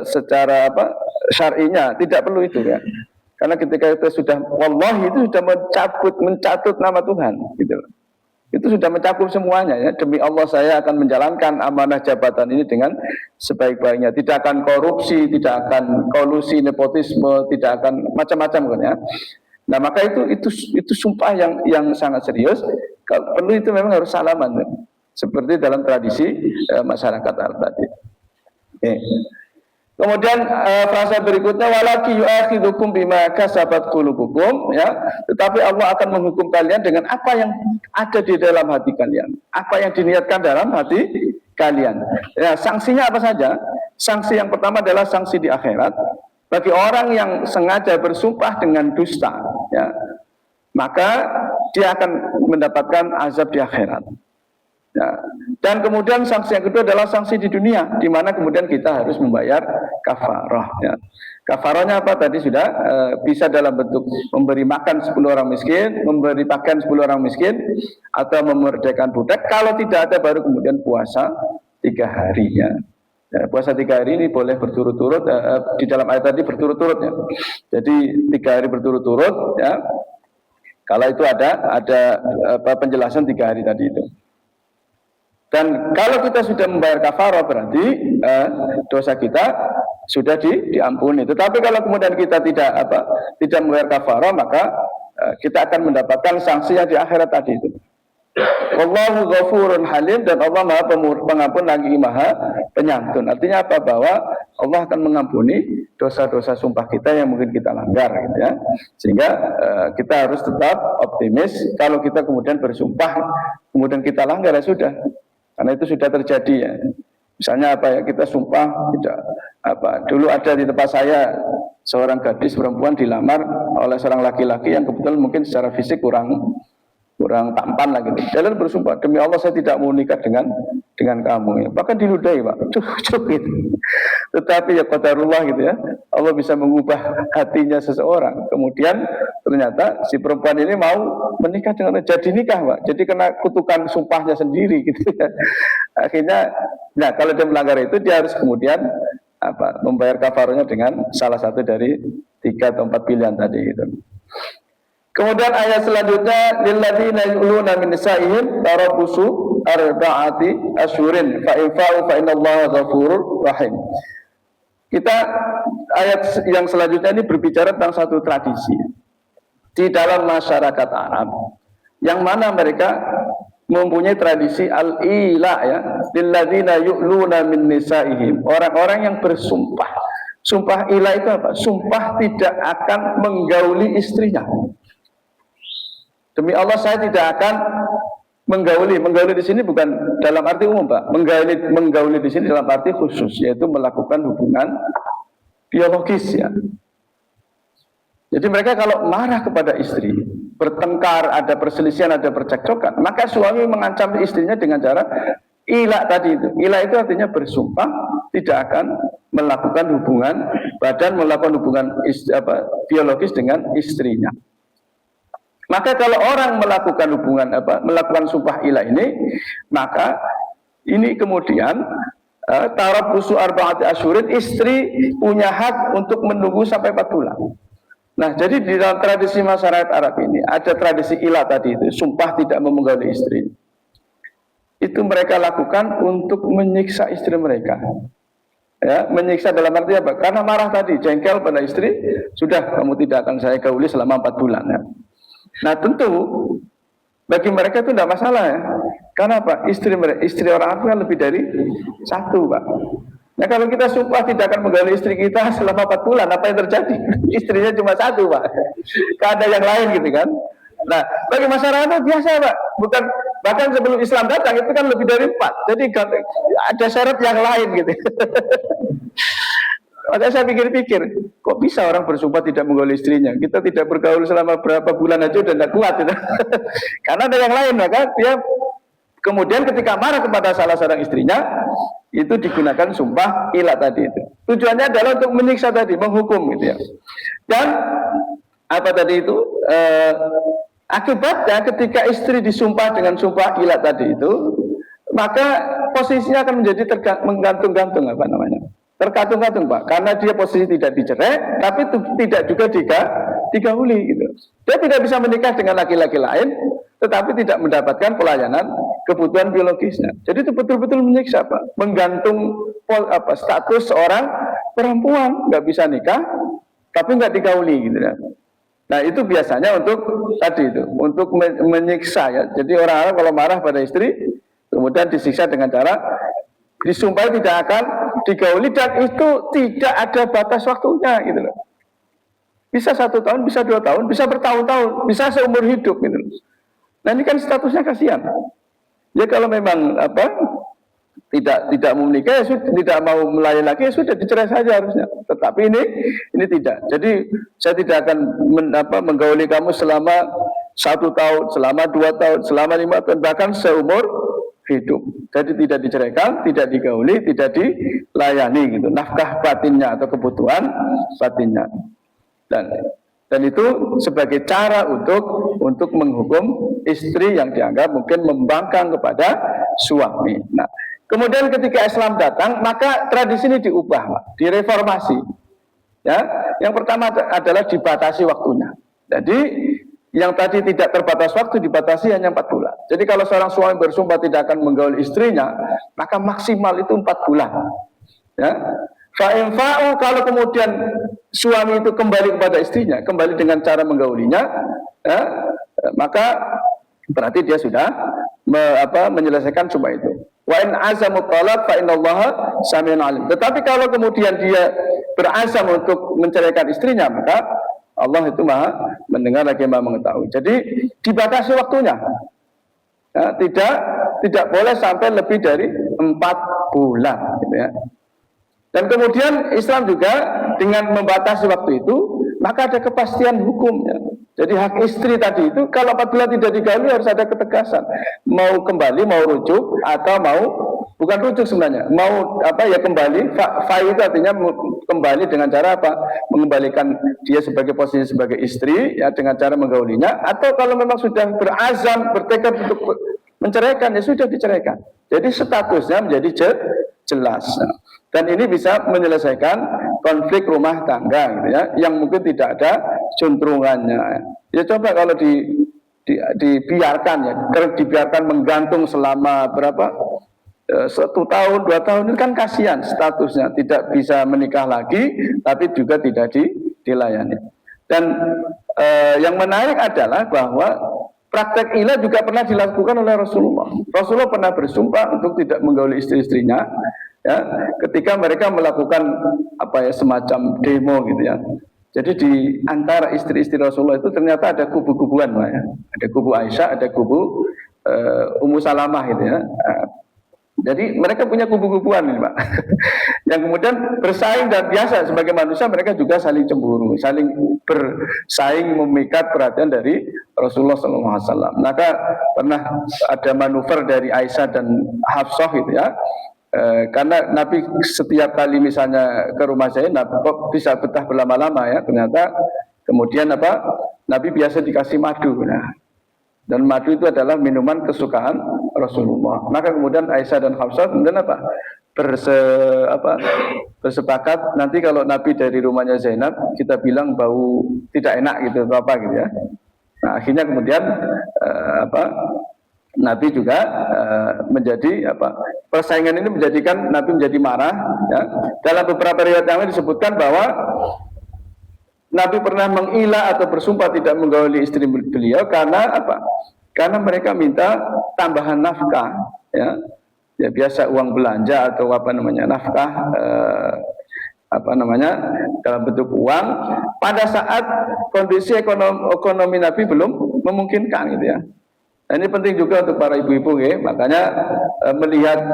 secara syar'inya tidak perlu itu ya. Karena ketika itu sudah wallahi itu sudah mencatut nama Tuhan gitu. Itu sudah mencakup semuanya ya. Demi Allah saya akan menjalankan amanah jabatan ini dengan sebaik-baiknya. Tidak akan korupsi, tidak akan kolusi, nepotisme, tidak akan macam-macam kan ya. Nah maka itu sumpah yang sangat serius. Kalau perlu itu memang harus salaman ya. Seperti dalam tradisi masyarakat Arab tadi. Okay. Kemudian frasa berikutnya walaki yu'akhidhukum bima kasabat qulubukum, ya, tetapi Allah akan menghukum kalian dengan apa yang ada di dalam hati kalian, apa yang diniatkan dalam hati kalian. Ya, sanksinya apa saja? Sanksi yang pertama adalah sanksi di akhirat bagi orang yang sengaja bersumpah dengan dusta, ya, maka dia akan mendapatkan azab di akhirat. Ya. Dan kemudian sanksi yang kedua adalah sanksi di dunia, di mana kemudian kita harus membayar kafarah. Ya. Kafarahnya apa? Tadi sudah bisa dalam bentuk memberi makan 10 orang miskin, memberi pakaian 10 orang miskin, atau memerdekakan budak. Kalau tidak ada baru kemudian puasa 3 hari. Ya. Ya, puasa 3 hari ini boleh berturut-turut, di dalam ayat tadi berturut-turut, ya. Jadi 3 hari berturut-turut, ya. Kalau itu ada penjelasan 3 hari tadi itu. Dan kalau kita sudah membayar kafarah berarti dosa kita sudah diampuni. Tetapi kalau kemudian kita tidak membayar kafarah, maka kita akan mendapatkan sanksinya di akhirat tadi itu. Wallahu ghafurun halim, dan Allah Maha Pengampun lagi Maha Penyantun. Artinya apa? Bahwa Allah akan mengampuni dosa-dosa sumpah kita yang mungkin kita langgar, gitu ya. Sehingga kita harus tetap optimis. Kalau kita kemudian bersumpah kemudian kita langgar, ya sudah. Karena itu sudah terjadi, ya. Misalnya kita sumpah tidak dulu ada di tempat saya seorang gadis perempuan dilamar oleh seorang laki-laki yang kebetulan mungkin secara fisik kurang tampan lah gitu. Jalan bersumpah, demi Allah saya tidak mau nikah dengan kamu, ya. Bahkan diludahi, Pak. Gitu. Tetapi ya qadarullah gitu, ya. Allah bisa mengubah hatinya seseorang. Kemudian ternyata si perempuan ini mau menikah dengan, jadi nikah, Pak. Jadi kena kutukan sumpahnya sendiri gitu, ya. Akhirnya, nah kalau dia melanggar itu dia harus kemudian membayar kafarahnya dengan salah satu dari 3 atau 4 pilihan tadi gitu. Kemudian ayat selanjutnya lilladzina yu'luna min nisa'ihim tarabbusu arba'ati asyhurin fa in fa'u fa innallaha ghafurur rahim. Kita ayat yang selanjutnya ini berbicara tentang satu tradisi di dalam masyarakat Arab yang mana mereka mempunyai tradisi al-ila, ya, lilladzina yu'luna min nisa'ihim, orang-orang yang bersumpah. Sumpah ila itu apa? Sumpah tidak akan menggauli istrinya. Demi Allah saya tidak akan menggauli. Menggauli di sini bukan dalam arti umum, Pak. Menggauli di sini dalam arti khusus, yaitu melakukan hubungan biologis, ya. Jadi mereka kalau marah kepada istri, bertengkar, ada perselisihan, ada percekcokan, maka suami mengancam istrinya dengan cara ila tadi itu. Ila itu artinya bersumpah tidak akan melakukan hubungan badan, melakukan hubungan biologis dengan istrinya. Maka kalau orang melakukan melakukan sumpah ilah ini, maka ini kemudian tarabbusu arba'ati asyhurin, istri punya hak untuk menunggu sampai 4 bulan. Nah, jadi di dalam tradisi masyarakat Arab ini ada tradisi ilah tadi itu, sumpah tidak memenggauli istri. Itu mereka lakukan untuk menyiksa istri mereka. Ya, menyiksa dalam arti apa? Karena marah tadi, jengkel pada istri, sudah kamu tidak akan saya gauli selama 4 bulan, ya. Nah tentu bagi mereka itu tidak masalah, ya. Karena apa? Istri orang Arab kan lebih dari 1, Pak. Nah kalau kita sumpah tidak akan menggauli istri kita selama 4 bulan, apa yang terjadi? Istrinya cuma 1, Pak. Gak ada yang lain gitu kan. Nah bagi masyarakat itu biasa, Pak. Bukan, bahkan sebelum Islam datang itu kan lebih dari 4. Jadi ada syarat yang lain gitu. Makanya saya pikir-pikir, kok bisa orang bersumpah tidak menggauli istrinya? Kita tidak bergaul selama berapa bulan aja udah tidak kuat, gitu. Karena ada yang lain, maka dia kemudian ketika marah kepada salah seorang istrinya, itu digunakan sumpah ilah tadi itu. Tujuannya adalah untuk menyiksa tadi, menghukum gitu, ya. Dan apa tadi itu? Akibatnya ketika istri disumpah dengan sumpah ilah tadi itu, maka posisinya akan menjadi menggantung-gantung, tergantung-gantung, Pak, karena dia posisi tidak dicerai, tapi tidak juga digauli gitu. Dia tidak bisa menikah dengan laki-laki lain, tetapi tidak mendapatkan pelayanan kebutuhan biologisnya. Jadi itu betul-betul menyiksa, Pak, menggantung status seorang perempuan, nggak bisa nikah, tapi nggak digauli gitu, ya. Nah itu biasanya untuk tadi itu, untuk menyiksa, ya. Jadi orang Arab kalau marah pada istri, kemudian disiksa dengan cara disumpah tidak akan digauli, dan itu tidak ada batas waktunya gitu loh. Bisa 1 tahun, bisa 2 tahun, bisa bertahun-tahun, bisa seumur hidup gitu loh. Nah ini kan statusnya kasihan. Ya kalau memang tidak mau menikah, ya sudah, tidak mau melayani lagi, ya sudah dicerai saja harusnya. Tetapi ini tidak. Jadi saya tidak akan menggauli kamu selama 1 tahun, selama 2 tahun, selama 5 tahun, bahkan seumur hidup. Jadi tidak diceraikan, tidak digauli, tidak dilayani gitu. Nafkah batinnya atau kebutuhan batinnya. Dan itu sebagai cara untuk menghukum istri yang dianggap mungkin membangkang kepada suami. Nah, kemudian ketika Islam datang, maka tradisi ini diubah, direformasi. Ya, yang pertama adalah dibatasi waktunya. Jadi yang tadi tidak terbatas waktu dibatasi hanya 4 bulan. Jadi kalau seorang suami bersumpah tidak akan menggauli istrinya, maka maksimal itu 4 bulan. Ya. Fa'infa'u, kalau kemudian suami itu kembali kepada istrinya, kembali dengan cara menggaulinya, ya, maka berarti dia sudah menyelesaikan sumpah itu. Wa in azamu talaq fa innallaha samiun alim. Tetapi kalau kemudian dia berazam untuk menceraikan istrinya, maka Allah itu Maha mendengar lagi Maha mengetahui. Jadi dibatasi waktunya. Ya, tidak boleh sampai lebih dari 4 bulan gitu ya. Dan kemudian Islam juga dengan membatasi waktu itu, maka ada kepastian hukumnya. Jadi hak istri tadi itu kalau 4 bulan tidak digauli harus ada ketegasan. Mau kembali, mau rujuk, atau mau bukan rujuk sebenarnya, mau kembali. Fa itu artinya kembali dengan cara apa? Mengembalikan dia sebagai posisi sebagai istri ya dengan cara menggaulinya, atau kalau memang sudah berazam, bertekad untuk menceraikan, ya sudah diceraikan. Jadi statusnya menjadi jelas. Dan ini bisa menyelesaikan konflik rumah tangga gitu ya, yang mungkin tidak ada juntrungannya. Ya coba kalau dibiarkan ya, kalau dibiarkan menggantung selama berapa? 1 tahun, 2 tahun, itu kan kasihan statusnya, tidak bisa menikah lagi, tapi juga tidak dilayani. Dan yang menarik adalah bahwa praktek ila juga pernah dilakukan oleh Rasulullah. Rasulullah pernah bersumpah untuk tidak menggauli istri-istrinya. Ya, ketika mereka melakukan semacam demo gitu ya. Jadi di antara istri-istri Rasulullah itu ternyata ada kubu-kubuan, Pak ya. Ada kubu Aisyah, ada kubu Ummu Salamah gitu ya. Jadi mereka punya kubu-kubuan ini, Pak. Yang kemudian bersaing, dan biasa sebagai manusia mereka juga saling cemburu, saling bersaing memikat perhatian dari Rasulullah SAW. Maka pernah ada manuver dari Aisyah dan Hafsah gitu ya. Karena Nabi setiap kali misalnya ke rumah Zainab kok bisa betah berlama-lama ya, ternyata kemudian Nabi biasa dikasih madu. Nah, dan madu itu adalah minuman kesukaan Rasulullah. Maka kemudian Aisyah dan Hafsah kemudian bersepakat nanti kalau Nabi dari rumahnya Zainab kita bilang bau tidak enak gitu atau apa gitu ya. Nah, akhirnya kemudian Nabi juga menjadi persaingan ini menjadikan Nabi menjadi marah ya. Dalam beberapa riwayat yang lain disebutkan bahwa Nabi pernah mengilah atau bersumpah tidak menggauli istri beliau karena karena mereka minta tambahan nafkah ya. Ya biasa uang belanja atau nafkah dalam bentuk uang pada saat kondisi ekonomi Nabi belum memungkinkan gitu ya. Nah, ini penting juga untuk para ibu-ibu ya. Makanya melihat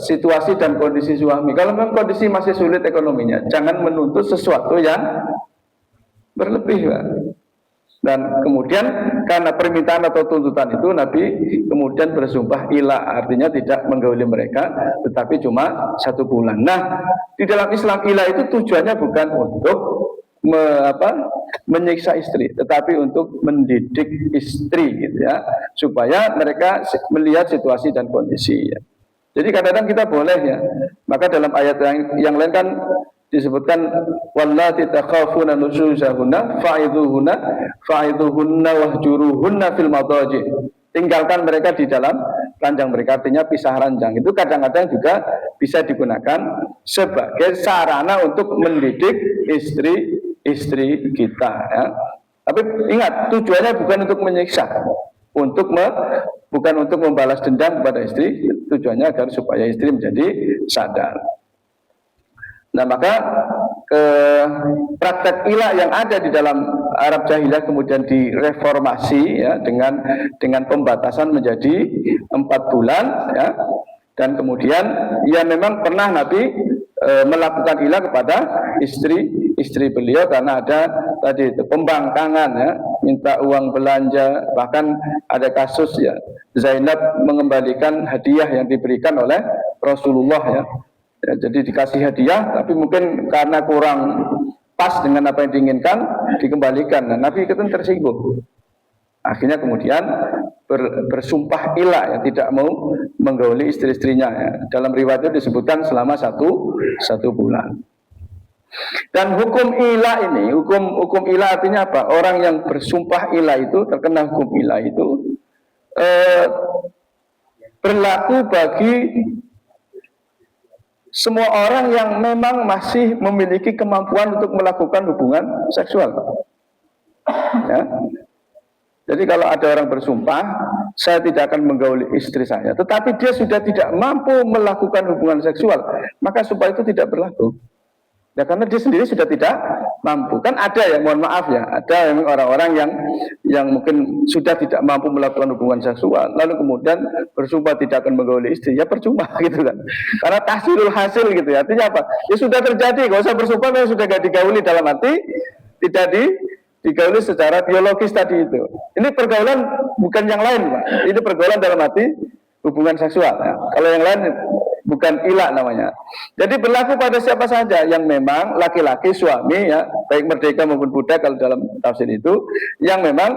situasi dan kondisi suami. Kalau memang kondisi masih sulit ekonominya, jangan menuntut sesuatu yang berlebih, Pak. Dan kemudian karena permintaan atau tuntutan itu Nabi kemudian bersumpah ilah, artinya tidak menggauli mereka, tetapi cuma 1 bulan. Nah, di dalam Islam ilah itu tujuannya bukan untuk menyiksa istri, tetapi untuk mendidik istri gitu ya, supaya mereka melihat situasi dan kondisi ya. Jadi kadang-kadang kita boleh ya, maka dalam ayat yang lain kan disebutkan wallati takhafuna nusyuzahunna fa'idhuhunna wahjuruhunna fil madaji. Tinggalkan mereka di dalam ranjang mereka, artinya pisah ranjang. Itu kadang-kadang juga bisa digunakan sebagai sarana untuk mendidik istri kita ya. Tapi ingat, tujuannya bukan untuk menyiksa, bukan untuk membalas dendam kepada istri, tujuannya agar supaya istri menjadi sadar. Nah, maka praktek ilah yang ada di dalam Arab jahiliyah kemudian direformasi ya dengan pembatasan menjadi 4 bulan ya. Dan kemudian ya memang pernah Nabi melakukan ilah kepada istri beliau karena ada tadi itu pembangkangan ya, minta uang belanja, bahkan ada kasus ya Zainab mengembalikan hadiah yang diberikan oleh Rasulullah ya. Ya, jadi dikasih hadiah tapi mungkin karena kurang pas dengan apa yang diinginkan dikembalikan. Nah, Nabi itu tersinggung. Akhirnya kemudian bersumpah ilah ya, tidak mau menggauli istri-istrinya ya. Dalam riwayat itu disebutkan selama satu bulan. Dan hukum ilah ini, hukum ilah artinya apa? Orang yang bersumpah ilah itu terkena hukum ilah itu berlaku bagi semua orang yang memang masih memiliki kemampuan untuk melakukan hubungan seksual. Ya. Jadi kalau ada orang bersumpah, saya tidak akan menggauli istri saya, tetapi dia sudah tidak mampu melakukan hubungan seksual, maka sumpah itu tidak berlaku. Ya karena dia sendiri sudah tidak mampu. Kan ada ya, mohon maaf ya, ada memang orang-orang yang mungkin sudah tidak mampu melakukan hubungan seksual, lalu kemudian bersumpah tidak akan menggauli istri, ya percuma gitu kan. Karena tahsilul hasil gitu ya. Artinya apa? Ya sudah terjadi, gak usah bersumpah, memang sudah gak digauli, dalam arti tidak digauli secara biologis tadi itu. Ini pergaulan bukan yang lain, Pak. Ini pergaulan dalam arti hubungan seksual. Ya. Kalau yang lain bukan ilah namanya. Jadi berlaku pada siapa saja yang memang laki-laki suami ya, baik merdeka maupun budak kalau dalam tafsir itu, yang memang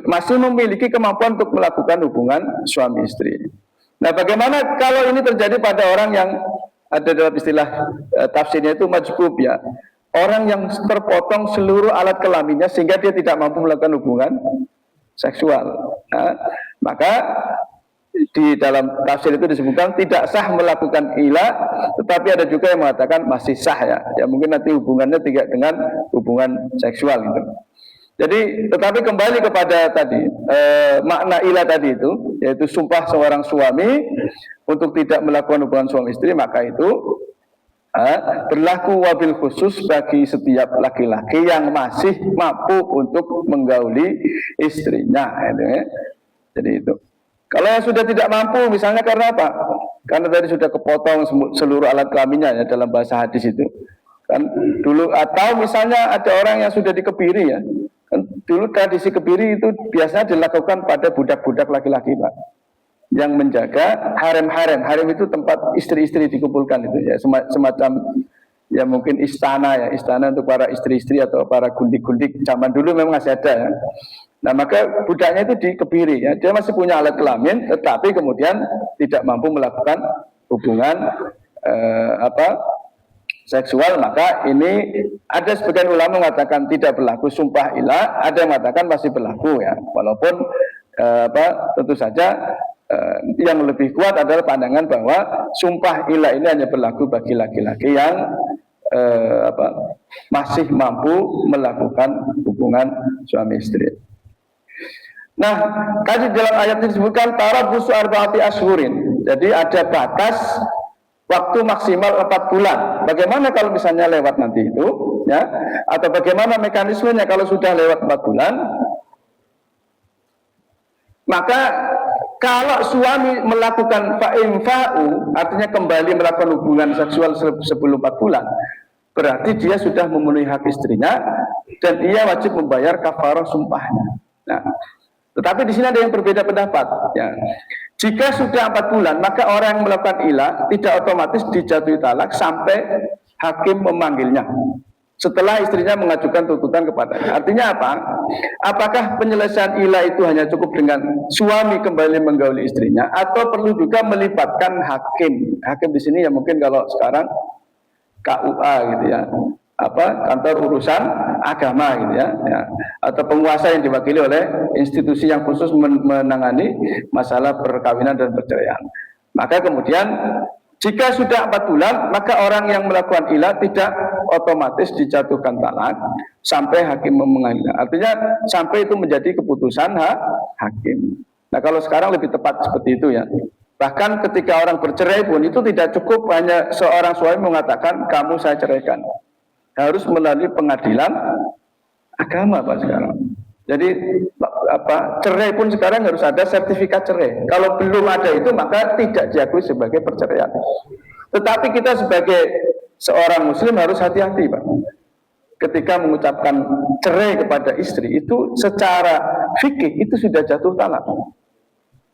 masih memiliki kemampuan untuk melakukan hubungan suami istri. Nah, bagaimana kalau ini terjadi pada orang yang ada dalam istilah tafsirnya itu majbub ya, orang yang terpotong seluruh alat kelaminnya sehingga dia tidak mampu melakukan hubungan seksual. Nah, maka di dalam tafsir itu disebutkan tidak sah melakukan ilah, tetapi ada juga yang mengatakan masih sah ya. Ya mungkin nanti hubungannya tidak dengan hubungan seksual gitu. Jadi tetapi kembali kepada tadi makna ilah tadi itu, yaitu sumpah seorang suami untuk tidak melakukan hubungan suami istri, maka itu berlaku wabil khusus bagi setiap laki-laki yang masih mampu untuk menggauli istrinya. Ya. Jadi itu. Kalau yang sudah tidak mampu, misalnya karena apa? Karena tadi sudah kepotong seluruh alat kelaminnya ya dalam bahasa hadis itu. Kan dulu, atau misalnya ada orang yang sudah dikebiri ya. Kan dulu tradisi kebiri itu biasanya dilakukan pada budak-budak laki-laki, Pak. Yang menjaga harem-harem. Harem itu tempat istri-istri dikumpulkan itu ya, semacam ya mungkin istana ya, istana untuk para istri-istri atau para gundik-gundik. Zaman dulu memang masih ada ya. Nah, maka budaknya itu dikebiri ya. Dia masih punya alat kelamin, tetapi kemudian tidak mampu melakukan hubungan seksual, maka ini ada sebagian ulama mengatakan tidak berlaku sumpah ilah, ada yang mengatakan masih berlaku ya. Walaupun tentu saja yang lebih kuat adalah pandangan bahwa sumpah ilah ini hanya berlaku bagi laki-laki yang masih mampu melakukan hubungan suami istri. Nah, tadi dalam ayat ini disebutkan tarabbusu arba'ati ashhurin. Jadi ada batas waktu maksimal 4 bulan. Bagaimana kalau misalnya lewat nanti itu, ya? Atau bagaimana mekanismenya kalau sudah lewat 4 bulan? Maka kalau suami melakukan fa'imfa'u, artinya kembali melakukan hubungan seksual sebelum 4 bulan, berarti dia sudah memenuhi hak istrinya dan ia wajib membayar kafarah sumpahnya. Nah, tetapi di sini ada yang berbeda pendapat. Ya. Jika sudah 4 bulan, maka orang yang melakukan ilah tidak otomatis dijatuhi talak sampai hakim memanggilnya. Setelah istrinya mengajukan tuntutan kepadanya. Artinya apa? Apakah penyelesaian ilah itu hanya cukup dengan suami kembali menggauli istrinya, atau perlu juga melibatkan hakim? Hakim di sini ya mungkin kalau sekarang KUA gitu ya. Kantor urusan agama gitu ya, atau penguasa yang diwakili oleh institusi yang khusus menangani masalah perkawinan dan perceraian. Maka kemudian jika sudah 4 bulan, maka orang yang melakukan ilah tidak otomatis dijatuhkan talak sampai hakim memanggilnya. Artinya sampai itu menjadi keputusan hakim. Nah, kalau sekarang lebih tepat seperti itu ya. Bahkan ketika orang bercerai pun itu tidak cukup hanya seorang suami mengatakan kamu saya ceraikan. Harus melalui pengadilan agama Pak sekarang. Jadi cerai pun sekarang harus ada sertifikat cerai. Kalau belum ada itu maka tidak diakui sebagai perceraian. Tetapi kita sebagai seorang muslim harus hati-hati Pak. Ketika mengucapkan cerai kepada istri itu secara fikih itu sudah jatuh talak.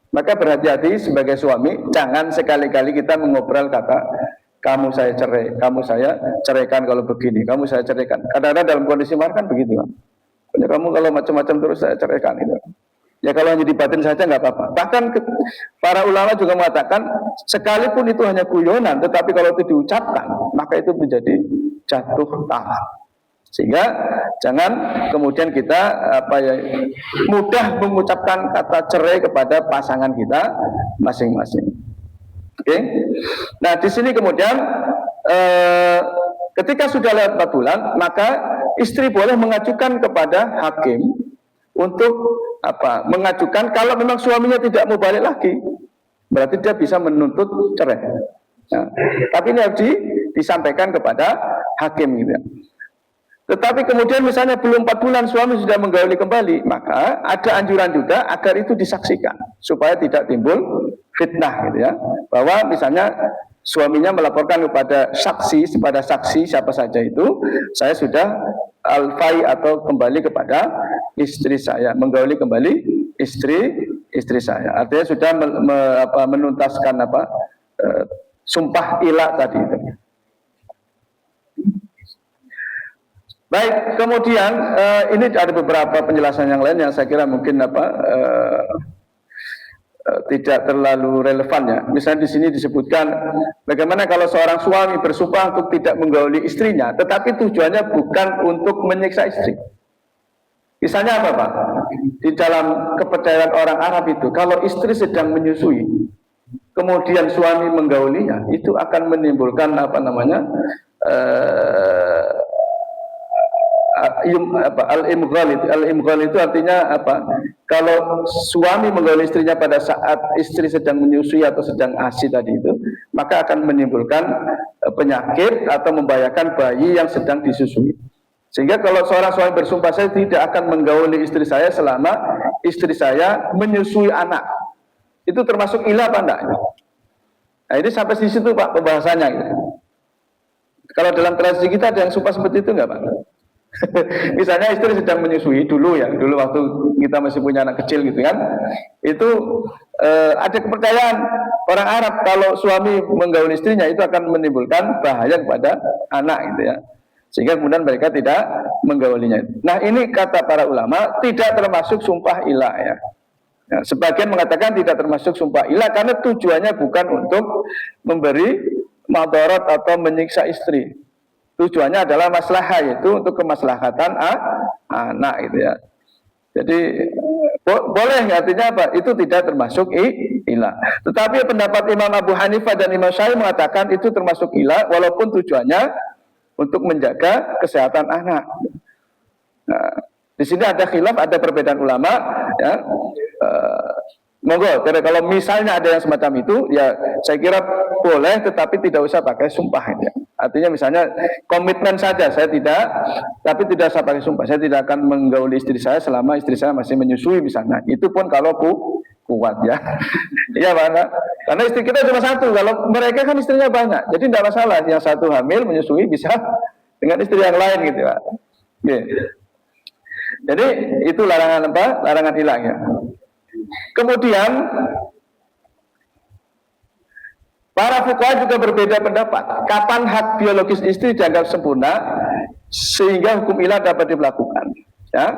Maka berhati-hati sebagai suami, jangan sekali-kali kita mengobrol kata kamu saya cerai, kamu saya ceraikan kalau begini, kamu saya ceraikan. Kadang-kadang dalam kondisi marah kan begitu Pak. Ya, kamu kalau macam-macam terus saya ceraikan itu. Ya kalau hanya dibatin saja nggak apa-apa. Bahkan para ulama juga mengatakan sekalipun itu hanya guyonan, tetapi kalau itu diucapkan maka itu menjadi jatuh talak. Sehingga jangan kemudian kita mudah mengucapkan kata cerai kepada pasangan kita masing-masing. Oke. Nah di sini kemudian ketika sudah lewat 4 bulan maka istri boleh mengajukan kepada hakim untuk mengajukan kalau memang suaminya tidak mau balik lagi, berarti dia bisa menuntut cerai. Nah, tapi ini harus disampaikan kepada hakim gitu ya. Tetapi kemudian misalnya belum 4 bulan suami sudah menggauli kembali, maka ada anjuran juga agar itu disaksikan supaya tidak timbul fitnah gitu ya. Bahwa misalnya suaminya melaporkan kepada saksi siapa saja itu, saya sudah alfai atau kembali kepada istri saya, menggauli kembali istri saya. Artinya sudah menuntaskan sumpah ilah tadi itu. Baik, kemudian ini ada beberapa penjelasan yang lain yang saya kira mungkin tidak terlalu relevan ya. Misalnya di sini disebutkan bagaimana kalau seorang suami bersumpah untuk tidak menggauli istrinya, tetapi tujuannya bukan untuk menyiksa istri. Misalnya apa Pak? Di dalam kepercayaan orang Arab itu, kalau istri sedang menyusui, kemudian suami menggaulinya, itu akan menimbulkan al-imghal itu artinya kalau suami menggauli istrinya pada saat istri sedang menyusui atau sedang ASI tadi itu, maka akan menimbulkan penyakit atau membahayakan bayi yang sedang disusui. Sehingga kalau seorang suami bersumpah saya tidak akan menggauli istri saya selama istri saya menyusui anak, itu termasuk ilah apa enggak? Nah ini sampai di situ Pak pembahasannya gitu. Kalau dalam tradisi kita ada yang sumpah seperti itu enggak Pak? Misalnya istri sedang menyusui dulu waktu kita masih punya anak kecil gitu kan, itu ada kepercayaan orang Arab kalau suami menggauli istrinya itu akan menimbulkan bahaya kepada anak gitu ya, sehingga kemudian mereka tidak menggaulinya. Nah ini kata para ulama tidak termasuk sumpah ilah ya. Nah, sebagian mengatakan tidak termasuk sumpah ilah karena tujuannya bukan untuk memberi madarat atau menyiksa istri. Tujuannya adalah maslahah, yaitu untuk kemaslahatan anak gitu ya. Jadi boleh artinya apa? Itu tidak termasuk ilah. Tetapi pendapat Imam Abu Hanifah dan Imam Syafi'i mengatakan itu termasuk ilah walaupun tujuannya untuk menjaga kesehatan anak. Nah, di sini ada khilaf, ada perbedaan ulama ya. Monggo, kalau misalnya ada yang semacam itu, ya saya kira boleh, tetapi tidak usah pakai sumpah ya. Artinya misalnya komitmen saja, saya tidak, tapi tidak usah pakai sumpah. Saya tidak akan menggauli istri saya selama istri saya masih menyusui misalnya. Itu pun kalau kuat ya. Iya Pak, karena istri kita cuma satu. Kalau mereka kan istrinya banyak, jadi tidak masalah. Yang satu hamil menyusui bisa dengan istri yang lain gitu Pak. Okay. Jadi itu larangan apa? Larangan hilang ya. Kemudian para fuqaha juga berbeda pendapat. Kapan hak biologis istri dianggap sempurna sehingga hukum ilah dapat dilakukan? Ya,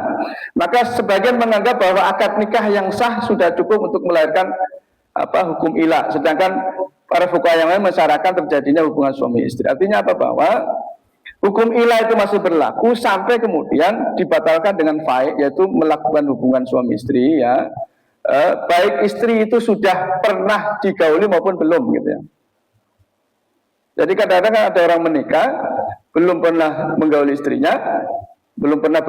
maka sebagian menganggap bahwa akad nikah yang sah sudah cukup untuk melahirkan hukum ilah. Sedangkan para fuqaha yang lain mensyaratkan terjadinya hubungan suami istri. Artinya apa? Bahwa hukum ilah itu masih berlaku sampai kemudian dibatalkan dengan faid, yaitu melakukan hubungan suami istri ya. Baik istri itu sudah pernah digauli maupun belum gitu ya. Jadi kadang-kadang ada orang menikah belum pernah menggauli istrinya, belum pernah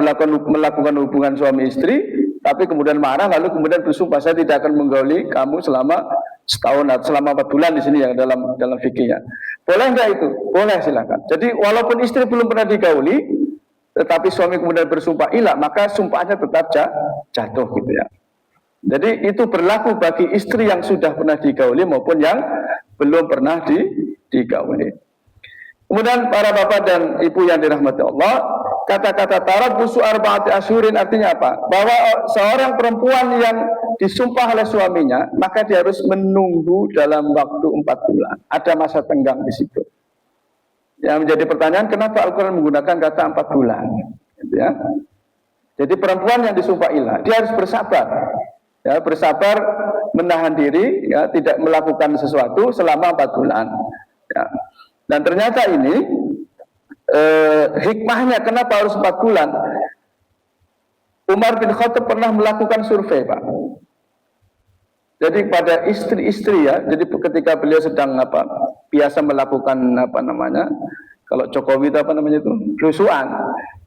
melakukan hubungan suami istri, tapi kemudian marah lalu kemudian bersumpah saya tidak akan menggauli kamu selama setahun atau selama 4 bulan di sini ya dalam fikihnya. Boleh enggak itu? Boleh, silakan. Jadi walaupun istri belum pernah digauli, tetapi suami kemudian bersumpah ilah, maka sumpahnya tetap jatuh gitu ya. Jadi itu berlaku bagi istri yang sudah pernah digauli maupun yang belum pernah digauli. Kemudian para bapak dan ibu yang dirahmati Allah, kata-kata tarabbusu arba'ati asyhurin artinya apa? Bahwa seorang perempuan yang disumpah oleh suaminya, maka dia harus menunggu dalam waktu 4 bulan. Ada masa tenggang di situ. Yang menjadi pertanyaan, kenapa Al-Quran menggunakan kata 4 bulan? Gitu ya. Jadi perempuan yang disumpah ilah, dia harus bersabar. Ya, bersabar menahan diri, ya, tidak melakukan sesuatu selama 4 bulan. Ya. Dan ternyata ini hikmahnya kenapa harus 4 bulan? Umar bin Khattab pernah melakukan survei, Pak. Jadi pada istri-istri ya, jadi ketika beliau sedang biasa melakukan kalau Jokowi itu belusuan,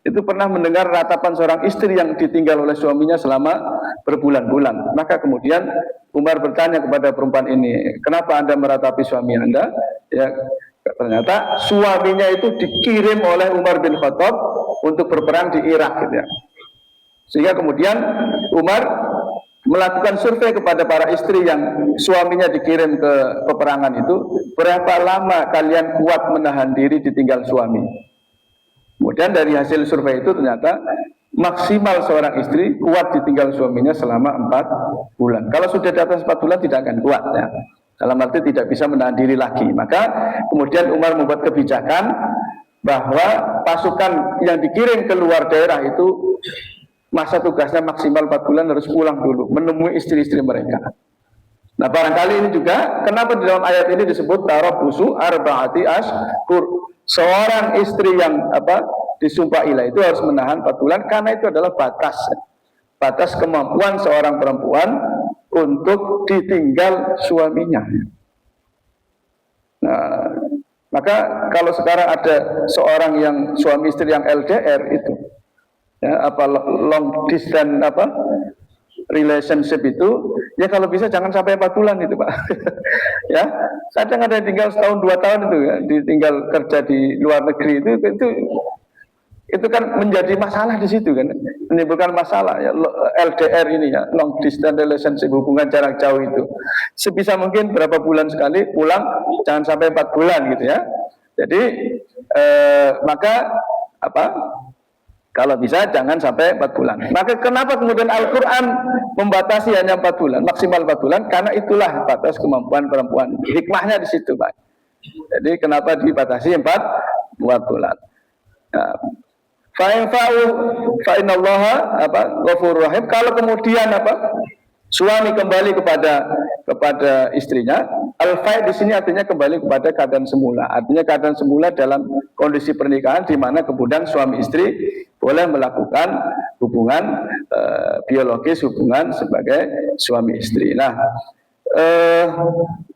itu pernah mendengar ratapan seorang istri yang ditinggal oleh suaminya selama berbulan-bulan. Maka kemudian Umar bertanya kepada perempuan ini, kenapa Anda meratapi suami Anda? Ya, ternyata suaminya itu dikirim oleh Umar bin Khattab untuk berperang di Irak gitu ya. Sehingga kemudian Umar melakukan survei kepada para istri yang suaminya dikirim ke peperangan itu, berapa lama kalian kuat menahan diri ditinggal suami? Kemudian dari hasil survei itu ternyata maksimal seorang istri kuat ditinggal suaminya selama 4 bulan. Kalau sudah di atas 4 bulan tidak akan kuat ya. Dalam arti tidak bisa menahan diri lagi. Maka kemudian Umar membuat kebijakan bahwa pasukan yang dikirim ke luar daerah itu masa tugasnya maksimal 4 bulan harus pulang dulu menemui istri-istri mereka. Nah barangkali ini juga kenapa di dalam ayat ini disebut tarabbusu arba'ati ashhur. Seorang istri yang disumpah ilah itu harus menahan 4 bulan karena itu adalah batas kemampuan seorang perempuan untuk ditinggal suaminya. Nah, maka kalau sekarang ada seorang yang suami istri yang LDR itu ya, long distance relationship itu ya kalau bisa jangan sampai 4 bulan itu Pak. Ya kadang ada yang tinggal setahun 2 tahun itu ya, ditinggal kerja di luar negeri itu kan menjadi masalah di situ kan, menimbulkan masalah ya LDR ini ya, long distance relationship, hubungan jarak jauh itu sebisa mungkin berapa bulan sekali pulang, jangan sampai 4 bulan gitu ya. Jadi maka kalau bisa jangan sampai 4 bulan. Maka kenapa kemudian Al-Quran membatasi hanya 4 bulan, maksimal 4 bulan? Karena itulah batas kemampuan perempuan. Hikmahnya di situ, Pak. Jadi kenapa dibatasi 4 bulan? Nah, fa'innallaha ghafurur rahim. Kalau kemudian suami kembali kepada istrinya, al-fa' di sini artinya kembali kepada keadaan semula. Artinya keadaan semula dalam kondisi pernikahan di mana kemudian suami istri boleh melakukan hubungan biologis, hubungan sebagai suami istri. Nah,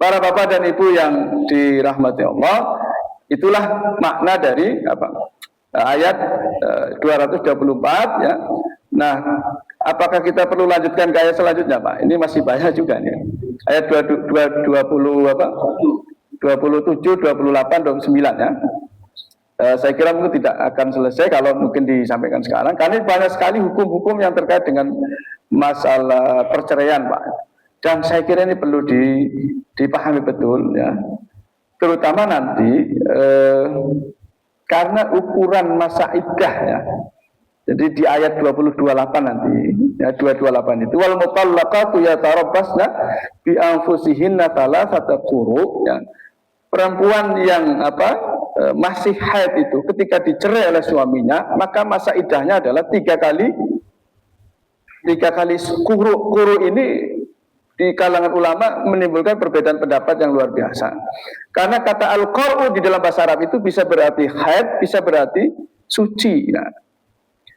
para bapak dan ibu yang dirahmati Allah, itulah makna dari ayat 224 ya. Nah, apakah kita perlu lanjutkan ke ayat selanjutnya, Pak? Ini masih banyak juga nih. Ayat 27, 28, 29 ya. Saya kira mungkin tidak akan selesai kalau mungkin disampaikan sekarang. Karena banyak sekali hukum-hukum yang terkait dengan masalah perceraian, Pak. Dan saya kira ini perlu dipahami betul ya. Terutama nanti karena ukuran masa iddah ya. Jadi di ayat 228 nanti ya 228 itu wal mutallaqatu yatarabbasna bi anfusihinna thalathata quru ya. Perempuan yang masih haid itu ketika dicerai oleh suaminya maka masa iddahnya adalah 3 kali quru ini di kalangan ulama menimbulkan perbedaan pendapat yang luar biasa. Karena kata al-qur'u di dalam bahasa Arab itu bisa berarti haid, bisa berarti suci. Nah,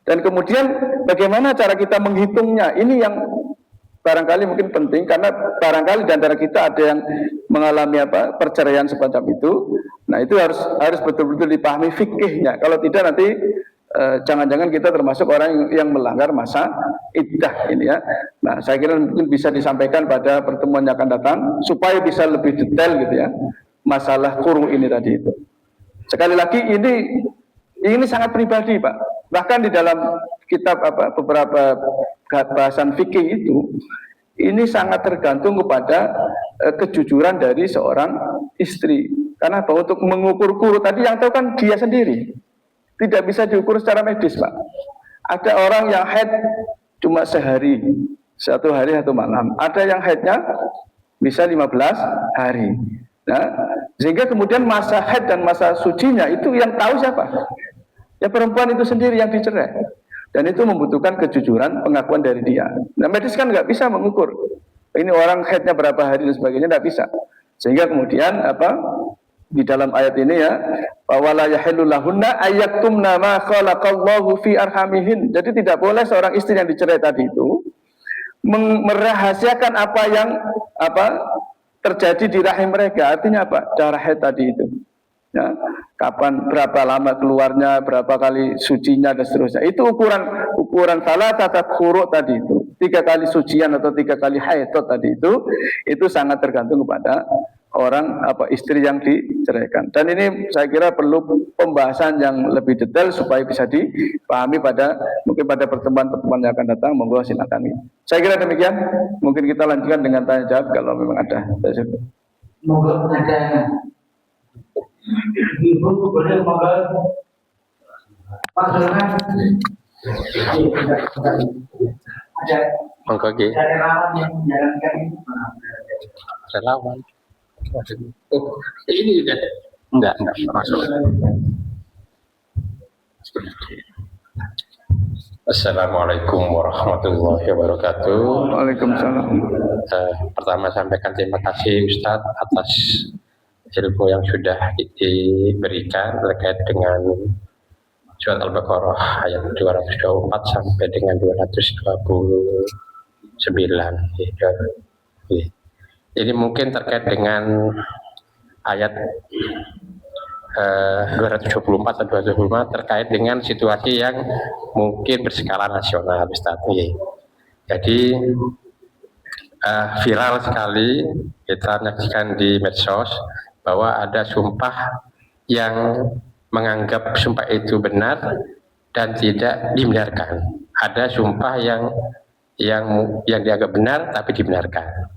dan kemudian bagaimana cara kita menghitungnya? Ini yang barangkali mungkin penting karena barangkali di antara kita ada yang mengalami perceraian semacam itu. Nah, itu harus betul-betul dipahami fikihnya. Kalau tidak nanti jangan-jangan kita termasuk orang yang melanggar masa iddah ini ya. Nah, saya kira mungkin bisa disampaikan pada pertemuan yang akan datang supaya bisa lebih detail gitu ya masalah quru ini tadi itu. Sekali lagi ini sangat pribadi Pak. Bahkan di dalam kitab beberapa bahasan fikih itu ini sangat tergantung kepada kejujuran dari seorang istri. Karena apa? Untuk mengukur quru tadi yang tahu kan dia sendiri. Tidak bisa diukur secara medis Pak. Ada orang yang haid cuma sehari, 1 hari 1 malam. Ada yang haidnya bisa 15 hari. Nah, sehingga kemudian masa haid dan masa sucinya itu yang tahu siapa? Ya perempuan itu sendiri yang dicerai. Dan itu membutuhkan kejujuran pengakuan dari dia. Nah, medis kan nggak bisa mengukur. Ini orang haidnya berapa hari dan sebagainya, nggak bisa. Sehingga kemudian di dalam ayat ini ya, wala yahillu lahunna ayyaktumna ma khalaqallahu fi arhamihin. Jadi tidak boleh seorang istri yang dicerai tadi itu merahasiakan apa yang terjadi di rahim mereka. Artinya apa? Darah haid tadi itu. Ya, kapan, berapa lama keluarnya, berapa kali sucinya dan seterusnya. Itu ukuran salah tata quru tadi itu. 3 kali sucian atau 3 kali haid tadi itu sangat tergantung kepada orang istri yang diceraikan. Dan ini saya kira perlu pembahasan yang lebih detail supaya bisa dipahami mungkin pada pertemuan-pertemuan yang akan datang. Monggo silakan. Saya kira demikian. Mungkin kita lanjutkan dengan tanya jawab kalau memang ada. Monggo ada Ibu boleh monggo. Pak silakan. Ada monggo nggih. Ada relawan yang menjalankan ini. Relawan. Oh, ini juga. Enggak masuk. Assalamualaikum warahmatullahi wabarakatuh. Waalaikumsalam. Pertama sampaikan terima kasih Ustadz atas ilmu yang sudah diberikan terkait dengan surat Al-Baqarah ayat 224 sampai dengan 229. Jadi mungkin terkait dengan ayat 224 atau 225 terkait dengan situasi yang mungkin berskala nasional, Ustaz. Jadi viral sekali kita menyaksikan di medsos bahwa ada sumpah yang menganggap sumpah itu benar dan tidak dibenarkan. Ada sumpah yang dianggap benar tapi dibenarkan.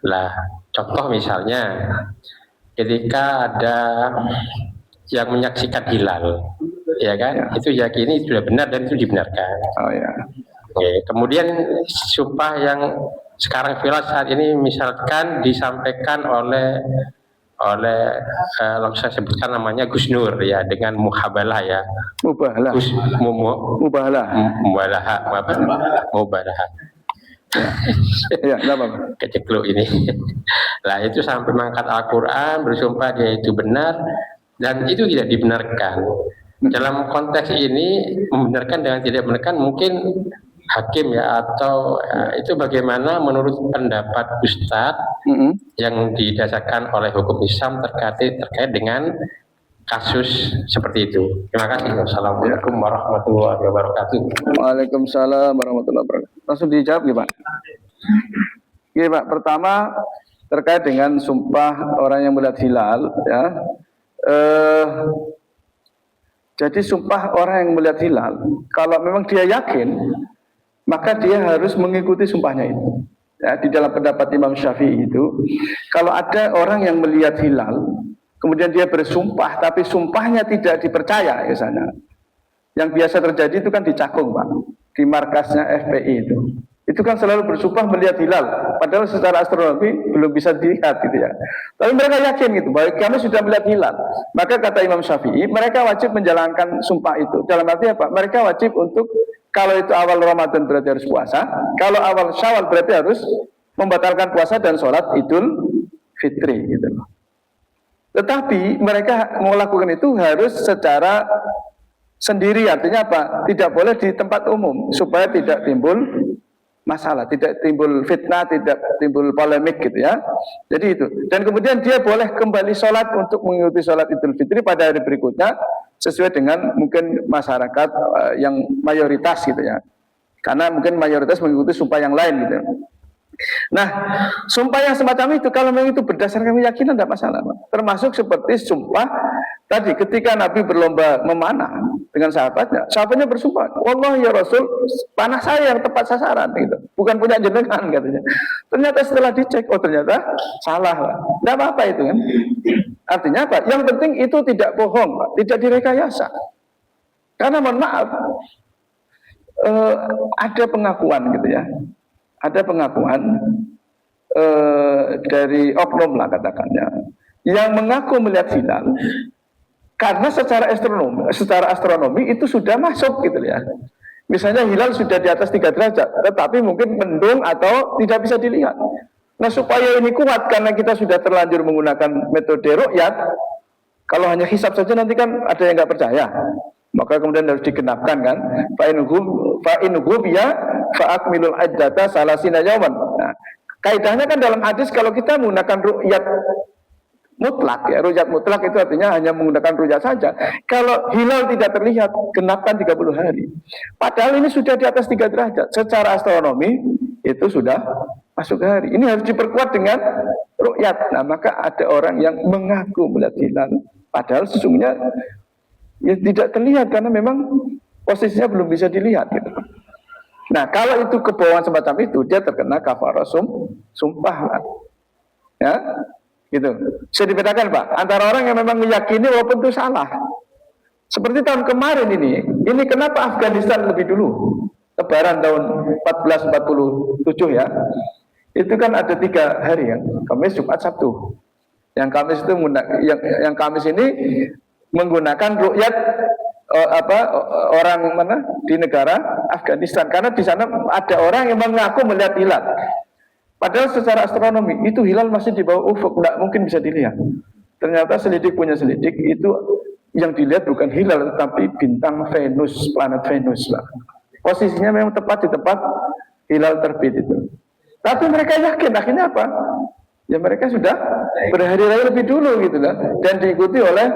Lah, contoh misalnya ketika ada yang menyaksikan hilal, ya kan, itu yakini itu sudah benar dan itu dibenarkan. Oh ya. Oke, kemudian sumpah yang sekarang viral saat ini misalkan disampaikan oleh saya sebutkan namanya Gus Nur ya dengan muhabalah ya. Mubahalah. Mubahalah. Ya, enggak apa-apa. Kecekluk ini. Lah itu sampai mengangkat Al-Quran bersumpah dia itu benar dan itu tidak dibenarkan. Dalam konteks ini membenarkan dengan tidak membenarkan mungkin hakim ya atau itu bagaimana menurut pendapat Ustadz yang didasarkan oleh hukum Islam terkait dengan kasus seperti itu. Terima kasih. Wassalamualaikum warahmatullahi wabarakatuh. Waalaikumsalam warahmatullahi wabarakatuh. Langsung dijawab ya Pak. Iya Pak. Pertama terkait dengan sumpah orang yang melihat hilal ya. Jadi sumpah orang yang melihat hilal kalau memang dia yakin maka dia harus mengikuti sumpahnya itu. Ya, di dalam pendapat Imam Syafi'i itu, kalau ada orang yang melihat hilal, kemudian dia bersumpah, tapi sumpahnya tidak dipercaya ke sana. Yang biasa terjadi itu kan di Cakung, Pak, di markasnya FPI itu. Itu kan selalu bersumpah melihat hilal, padahal secara astronomi belum bisa dilihat gitu ya. Tapi mereka yakin gitu, bahwa kami sudah melihat hilal. Maka kata Imam Syafi'i, mereka wajib menjalankan sumpah itu. Dalam arti apa? Mereka wajib untuk kalau itu awal Ramadan berarti harus puasa, kalau awal Syawal berarti harus membatalkan puasa dan sholat Idul Fitri gitu loh. Tetapi mereka melakukan itu harus secara sendiri, artinya apa? Tidak boleh di tempat umum supaya tidak timbul masalah, tidak timbul fitnah, tidak timbul polemik gitu ya. Jadi itu. Dan kemudian dia boleh kembali sholat untuk mengikuti sholat Idul Fitri pada hari berikutnya sesuai dengan mungkin masyarakat yang mayoritas gitu ya. Karena mungkin mayoritas mengikuti sumpah yang lain gitu. Nah, sumpah yang semacam itu kalau memang itu berdasarkan keyakinan tidak masalah. Termasuk seperti sumpah tadi ketika Nabi berlomba memanah dengan sahabatnya bersumpah, "Wallah ya Rasul, panah saya yang tepat sasaran," gitu. Bukan punya jenengan katanya. Ternyata setelah dicek, oh ternyata salah, Pak. Tidak apa-apa itu kan. Artinya apa? Yang penting itu tidak bohong, Pak. Tidak direkayasa. Karena mohon maaf, ada pengakuan gitu ya. Ada pengakuan dari oknum lah katakannya yang mengaku melihat hilal karena secara astronomi itu sudah masuk gitu ya. Misalnya hilal sudah di atas 3 derajat, tetapi mungkin mendung atau tidak bisa dilihat. Nah supaya ini kuat karena kita sudah terlanjur menggunakan metode ru'yat, kalau hanya hisab saja nanti kan ada yang nggak percaya. Maka kemudian harus digenapkan kan, fa in ghubiya fa akmilul iddata salasina yauman. Nah, kaidahnya kan dalam hadis kalau kita menggunakan ru'yat mutlak ya, ru'yat mutlak itu artinya hanya menggunakan ru'yat saja. Kalau hilal tidak terlihat, genapkan 30 hari. Padahal ini sudah di atas 3 derajat. Secara astronomi itu sudah masuk hari. Ini harus diperkuat dengan ru'yat. Nah, maka ada orang yang mengaku melihat hilal, padahal sesungguhnya ya tidak terlihat karena memang posisinya belum bisa dilihat gitu. Nah kalau itu kebohongan semacam itu dia terkena kafarah sumpah ya gitu. Bisa dibedakan Pak antara orang yang memang meyakini walaupun itu salah. Seperti tahun kemarin ini kenapa Afghanistan lebih dulu Lebaran tahun 1447 ya, itu kan ada 3 hari ya, Kamis, Jumat, Sabtu. Yang Kamis itu yang Kamis ini menggunakan ru'yat orang mana di negara Afghanistan karena di sana ada orang yang mengaku melihat hilal. Padahal secara astronomi itu hilal masih di bawah ufuk, tidak mungkin bisa dilihat. Ternyata selidik punya selidik itu yang dilihat bukan hilal tetapi bintang Venus, planet Venus lah. Posisinya memang tepat di tempat hilal terbit itu. Tapi mereka yakin akhirnya apa? Ya mereka sudah berhari-hari lebih dulu gitu lah, dan diikuti oleh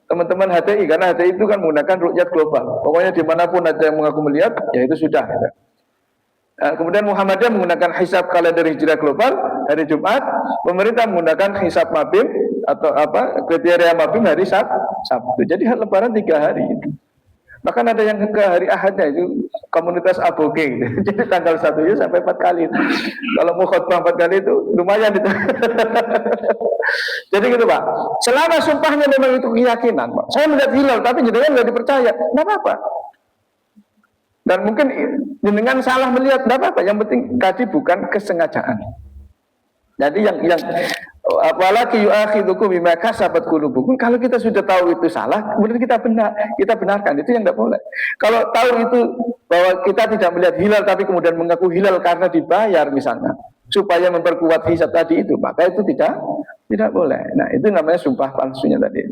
teman-teman HTI karena HTI itu kan menggunakan ru'yat global. Pokoknya dimanapun ada yang mengaku melihat, ya itu sudah. Gitu. Nah, kemudian Muhammadiyah menggunakan hisab kalender hijrah global hari Jumat, pemerintah menggunakan hisab mabim atau kriteria mabim hari Sabtu. Jadi Lebaran 3 hari. Bahkan ada yang ke hari Ahadnya itu komunitas aboge gitu. Jadi tanggal 1 sampai 4 kali. Kalau mau khutbah 4 kali itu lumayan itu. Jadi gitu Pak. Selama sumpahnya memang itu keyakinan Pak. Saya melihat hilal tapi jenengan nggak dipercaya, nggak apa-apa. Dan mungkin jenengan salah melihat, nggak apa-apa. Yang penting tadi bukan kesengajaan. Jadi yang apalagi yu'akhidukum bima kasabat qulubukum, kalau kita sudah tahu itu salah, kemudian kita benarkan, itu yang tidak boleh. Kalau tahu itu bahwa kita tidak melihat hilal tapi kemudian mengaku hilal karena dibayar misalnya, supaya memperkuat hisab tadi itu, maka itu tidak boleh. Nah, itu namanya sumpah palsunya tadi.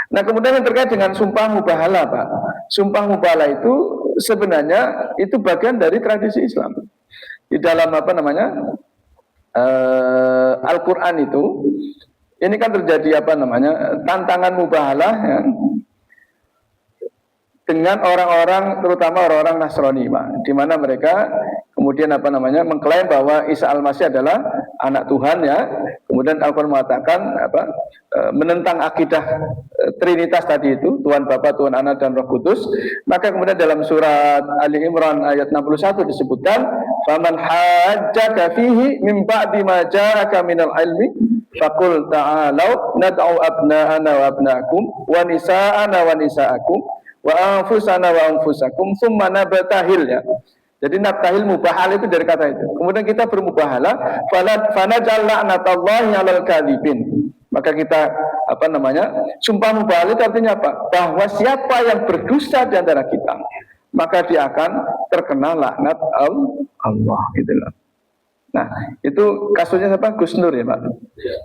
Nah, kemudian yang terkait dengan sumpah mubahalah, Pak. Sumpah mubahalah itu sebenarnya itu bagian dari tradisi Islam. Di dalam Al-Quran itu, ini kan terjadi tantangan mubahalah ya, dengan orang-orang, terutama orang-orang Nasrani, Pak, di mana mereka kemudian mengklaim bahwa Isa Al-Masih adalah anak Tuhan ya. Kemudian Al-Quran mengatakan menentang akidah Trinitas tadi itu, Tuhan Bapa, Tuhan Anak dan Roh Kudus. Maka kemudian dalam surat Ali Imran ayat 61 disebutkan, "Faman hajjaka fihi min ba'di ma ja'aka minal ilmi faqul ta'alau nad'u abna'ana wa abna'akum wa nisa'ana wa nisa'akum wa anfusana wa anfusakum tsumma nabtahil," ya. Jadi nabtahil mubahal itu dari kata itu. Kemudian kita bermubahalah, fanaj'al la'natallahi 'alal kadhibin. Maka kita sumpah mubahal itu artinya apa? Bahwa siapa yang berdusta di antara kita, maka dia akan terkena laknat Allah gitu loh. Nah, itu kasusnya siapa? Gus Nur ya Pak.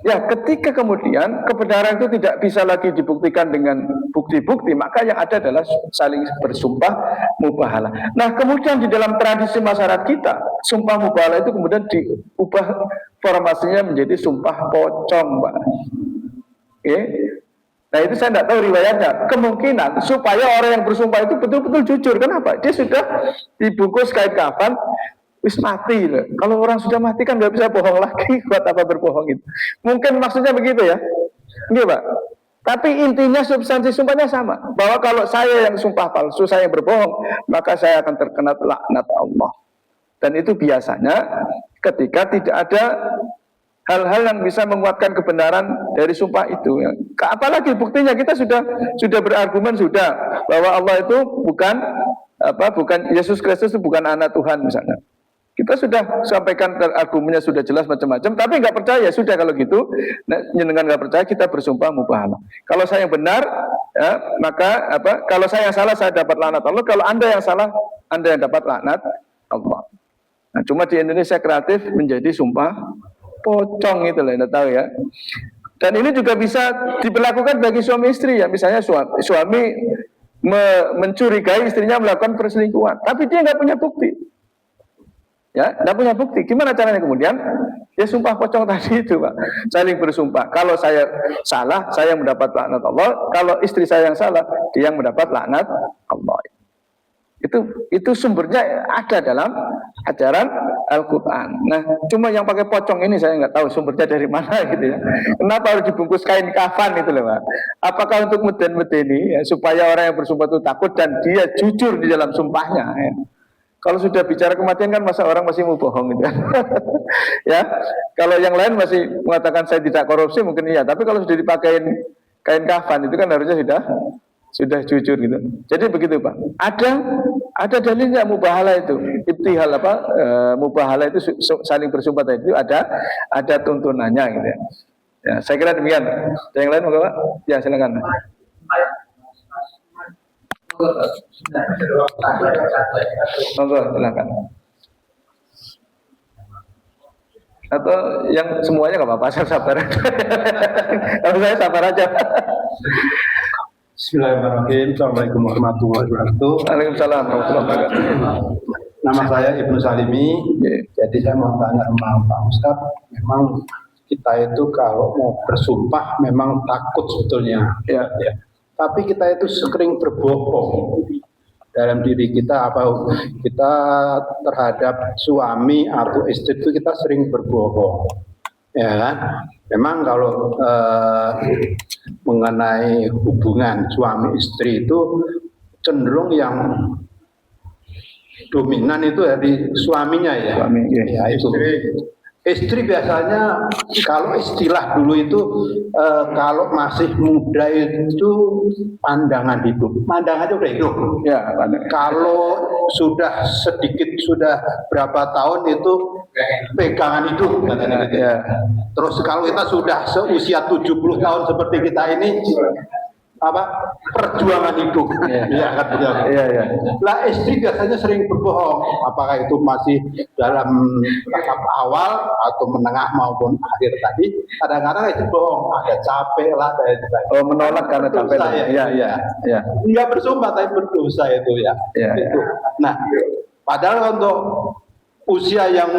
Ya, ketika kemudian kebenaran itu tidak bisa lagi dibuktikan dengan bukti-bukti, maka yang ada adalah saling bersumpah mubahalah. Nah, kemudian di dalam tradisi masyarakat kita, sumpah mubahalah itu kemudian diubah formasinya menjadi sumpah pocong, Pak. Oke. Nah, itu saya tidak tahu riwayatnya. Kemungkinan supaya orang yang bersumpah itu betul-betul jujur. Kenapa? Dia sudah dibungkus kain kafan, wis mati loh. Kalau orang sudah mati kan nggak bisa bohong lagi. Buat apa berbohong itu? Mungkin maksudnya begitu ya. Ini Pak. Tapi intinya substansi sumpahnya sama. Bahwa kalau saya yang sumpah palsu, saya yang berbohong, maka saya akan terkena laknat Allah. Dan itu biasanya ketika tidak ada hal-hal yang bisa menguatkan kebenaran dari sumpah itu. Apalagi buktinya kita sudah berargumen sudah bahwa Allah itu bukan Yesus Kristus itu bukan anak Tuhan misalnya. Kita sudah sampaikan argumennya sudah jelas macam-macam, tapi nggak percaya. Sudah kalau gitu, dengan nggak percaya kita bersumpah mubahalah. Kalau saya yang benar, ya, maka kalau saya yang salah saya dapat laknat Allah. Kalau Anda yang salah, Anda yang dapat laknat Allah. Nah, cuma di Indonesia kreatif menjadi sumpah pocong itu lah, Anda tahu ya. Dan ini juga bisa diberlakukan bagi suami istri ya. Misalnya suami mencurigai istrinya melakukan perselingkuhan, tapi dia nggak punya bukti. Ya, nggak punya bukti. Gimana caranya kemudian? Ya sumpah pocong tadi itu, Pak. Saling bersumpah. Kalau saya salah, saya mendapat laknat Allah. Kalau istri saya yang salah, dia yang mendapat laknat Allah. Itu sumbernya ada dalam ajaran Al-Quran. Nah, cuma yang pakai pocong ini saya nggak tahu sumbernya dari mana gitu ya. Kenapa harus dibungkus kain kafan itu loh, Pak? Apakah untuk meden-medeni ya, supaya orang yang bersumpah itu takut dan dia jujur di dalam sumpahnya ya. Kalau sudah bicara kematian kan masa orang masih mau bohong gitu. Ya, kalau yang lain masih mengatakan saya tidak korupsi mungkin iya, tapi kalau sudah dipakai kain kafan itu kan harusnya sudah jujur gitu. Jadi begitu Pak. Ada dalilnya mubahalah itu. Ibtihal mubahalah itu saling bersumpah tadi itu ada tuntunannya gitu ya. Ya, saya kira demikian. Ada yang lain Pak? Ya, silakan. Monggo, silakan. Atau yang semuanya nggak apa-apa, saya sabar. Kalau saya sabar aja. Bismillahirrahmanirrahim. Assalamualaikum warahmatullahi wabarakatuh. Waalaikumsalam warahmatullahi wabarakatuh. Nama saya Ibnu Salimi. Jadi saya mau tanya sama Pak Ustadz, memang kita itu kalau mau bersumpah memang takut sebetulnya. Ya. Tapi kita itu sering berbohong dalam diri kita, kita terhadap suami atau istri itu kita sering berbohong, ya kan? Memang kalau mengenai hubungan suami istri itu cenderung yang dominan itu dari suaminya ya. Suami, ya itu. Istri biasanya kalau istilah dulu itu kalau masih muda itu pandangan hidup, pandangannya udah hidup. Ya, kalau sudah berapa tahun itu pegangan hidup. Ya. Terus kalau kita sudah seusia 70 tahun seperti kita ini, perjuangan hidup. Iya kan betul. Iya. Lah istri biasanya sering berbohong, apakah itu masih dalam tahap awal atau menengah maupun akhir tadi. Kadang-kadang itu bohong, ada capek lah, menolak karena capek. Iya. Enggak bersumpah tapi berdosa itu ya. Itu. Nah, padahal untuk usia yang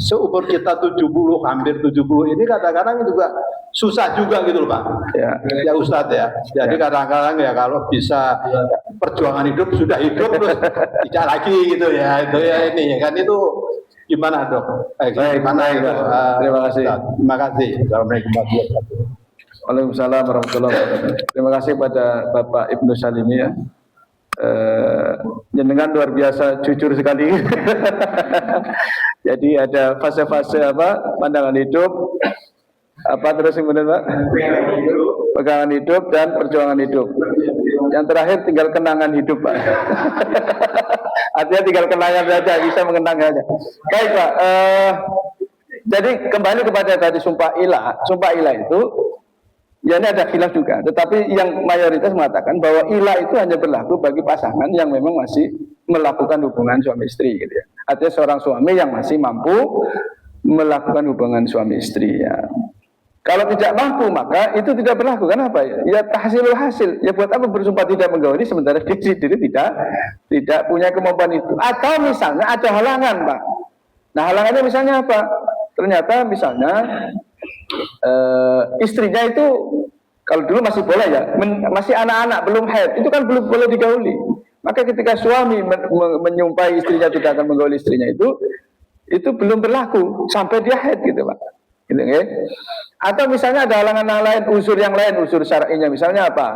seumur kita 70, hampir 70 ini kadang-kadang juga susah juga gitu loh Pak. Ya Ustadz ya. Jadi kadang-kadang ya kalau bisa perjuangan hidup sudah hidup terus tidak lagi gitu ya. Itu ya ini kan itu gimana Dok? Gimana itu? Terima kasih. Terima kasih. Assalamualaikum warahmatullahi wabarakatuh. Waalaikumsalam warahmatullahi wabarakatuh. Terima kasih pada Bapak Ibnu Salimi ya. Jenengan luar biasa jujur sekali. Jadi ada fase-fase pandangan hidup, terus kemudian Pak? Pegangan hidup dan perjuangan hidup. Yang terakhir tinggal kenangan hidup Pak. Artinya tinggal kenangan saja, bisa mengenang saja. Baik Pak. Jadi kembali kepada tadi sumpah ilah. Sumpah ilah itu ya ini ada khilaf juga, tetapi yang mayoritas mengatakan bahwa ilah itu hanya berlaku bagi pasangan yang memang masih melakukan hubungan suami istri gitu ya. Artinya seorang suami yang masih mampu melakukan hubungan suami istri ya. Kalau tidak mampu maka itu tidak berlaku. Kenapa? Ya tahsilul hasil. Ya buat apa bersumpah tidak menggauli sementara dia sendiri tidak punya kemampuan itu. Atau misalnya ada halangan, Pak. Nah halangannya misalnya apa? Ternyata misalnya istrinya itu kalau dulu masih boleh ya, masih anak-anak belum haid, itu kan belum boleh digauli. Maka ketika suami menyumpahi istrinya tidak akan menggauli istrinya itu belum berlaku sampai dia haid gitu, Pak. Gitu, okay? Atau misalnya ada halangan lain, unsur yang lain, unsur syar'inya, misalnya apa?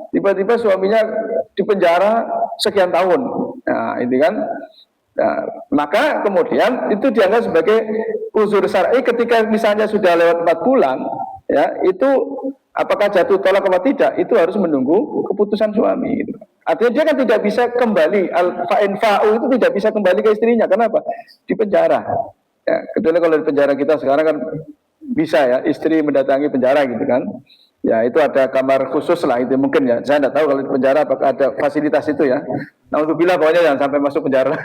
Tiba-tiba suaminya dipenjara sekian tahun. Nah, ini kan. Nah, maka kemudian itu dianggap sebagai unsur syar'i ketika misalnya sudah lewat 4 bulan, ya, itu apakah jatuh tolak atau tidak, itu harus menunggu keputusan suami. Gitu. Artinya dia kan tidak bisa kembali, al-fa'in fa'u itu tidak bisa kembali ke istrinya. Kenapa? Di penjara. Ya, kecuali kalau di penjara kita sekarang kan bisa ya, istri mendatangi penjara gitu kan. Ya itu ada kamar khusus lah itu mungkin ya. Saya tidak tahu kalau di penjara apakah ada fasilitas itu ya. Nah untuk bila pokoknya jangan sampai masuk penjara.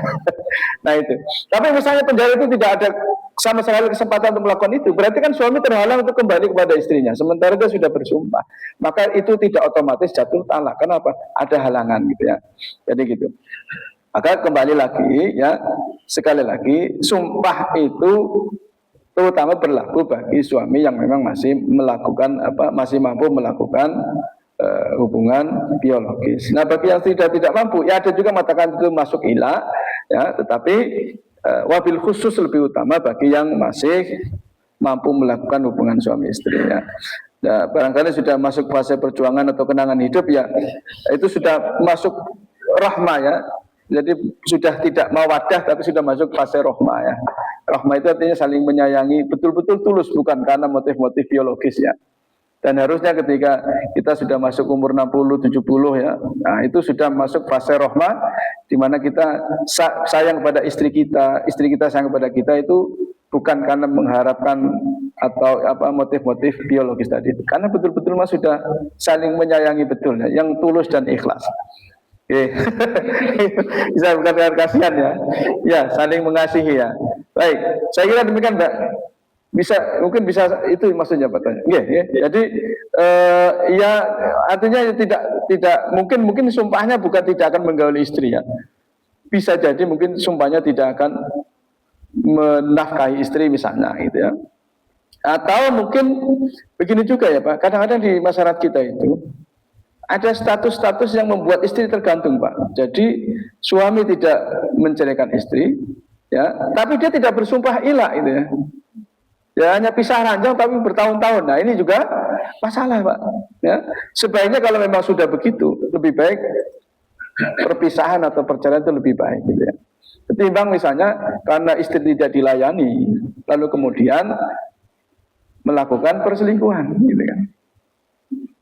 Nah itu. Tapi misalnya penjara itu tidak ada sama sekali kesempatan untuk melakukan itu, berarti kan suami terhalang untuk kembali kepada istrinya. Sementara dia sudah bersumpah, maka itu tidak otomatis jatuh talak. Kenapa? Ada halangan gitu ya. Jadi gitu. Maka kembali lagi ya, sekali lagi sumpah itu terutama berlaku bagi suami yang memang masih melakukan masih mampu melakukan hubungan biologis. Nah bagi yang tidak mampu ya ada juga mengatakan itu masuk ilah ya, tetapi wabil khusus lebih utama bagi yang masih mampu melakukan hubungan suami istri ya. Nah, barangkali sudah masuk fase perjuangan atau kenangan hidup ya, itu sudah masuk rahmah ya. Jadi sudah tidak mawaddah tapi sudah masuk fase rohmah ya. Rohmah itu artinya saling menyayangi betul-betul tulus, bukan karena motif-motif biologis ya. Dan harusnya ketika kita sudah masuk umur 60, 70 ya, nah itu sudah masuk fase rohmah di mana kita sayang kepada istri kita sayang kepada kita itu bukan karena mengharapkan atau motif-motif biologis tadi. Karena betul-betul mas sudah saling menyayangi betul ya, yang tulus dan ikhlas. Bisa bukan dengan kasihan ya. Ya, saling mengasihi ya. Baik, saya kira demikian Mbak. Mungkin bisa itu maksudnya Pak tanya. Jadi ya artinya tidak mungkin sumpahnya bukan tidak akan menggauli istri ya. Bisa jadi mungkin sumpahnya tidak akan menafkahi istri misalnya gitu ya. Atau mungkin begini juga ya Pak. Kadang-kadang di masyarakat kita itu ada status-status yang membuat istri tergantung, Pak. Jadi suami tidak menceraikan istri, ya, tapi dia tidak bersumpah ilah, itu ya. Ya hanya pisah ranjang tapi bertahun-tahun. Nah ini juga masalah, Pak. Ya, sebaiknya kalau memang sudah begitu, lebih baik perpisahan atau perceraian itu lebih baik, gitu ya. Ketimbang misalnya karena istri tidak dilayani, lalu kemudian melakukan perselingkuhan, gitu kan.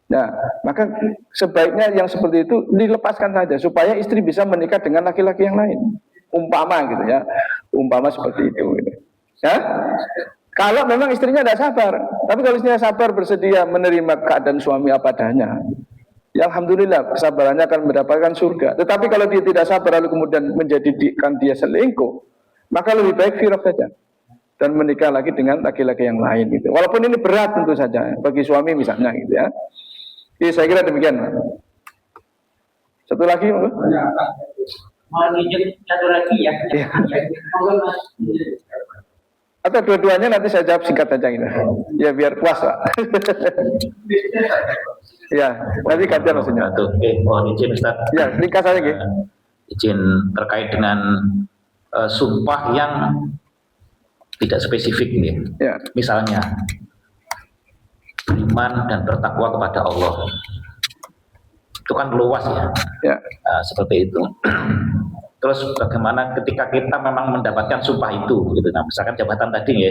Nah, maka sebaiknya yang seperti itu dilepaskan saja supaya istri bisa menikah dengan laki-laki yang lain. Umpama gitu ya. Umpama seperti itu gitu. Ya? Kalau memang istrinya tidak sabar, tapi kalau istrinya sabar bersedia menerima keadaan suami apa adanya, ya alhamdulillah kesabarannya akan mendapatkan surga. Tetapi kalau dia tidak sabar lalu kemudian menjadikan dia selingkuh, maka lebih baik firaq saja dan menikah lagi dengan laki-laki yang lain gitu. Walaupun ini berat tentu saja bagi suami misalnya gitu ya. Jadi saya kira demikian. Satu lagi, mau lanjut satu lagi ya. Atau dua-duanya nanti saya jawab singkat saja gitu. Ya biar puas Pak. Ya, nanti gantian maksudnya. Oke, mohon izin Ustaz. Ya, ringkas saja gitu. Izin terkait dengan sumpah yang tidak spesifik nih. Ya. Misalnya beriman dan bertakwa kepada Allah, itu kan luas ya. Seperti itu. Terus bagaimana ketika kita memang mendapatkan sumpah itu gitu. Nah misalkan jabatan tadi ya.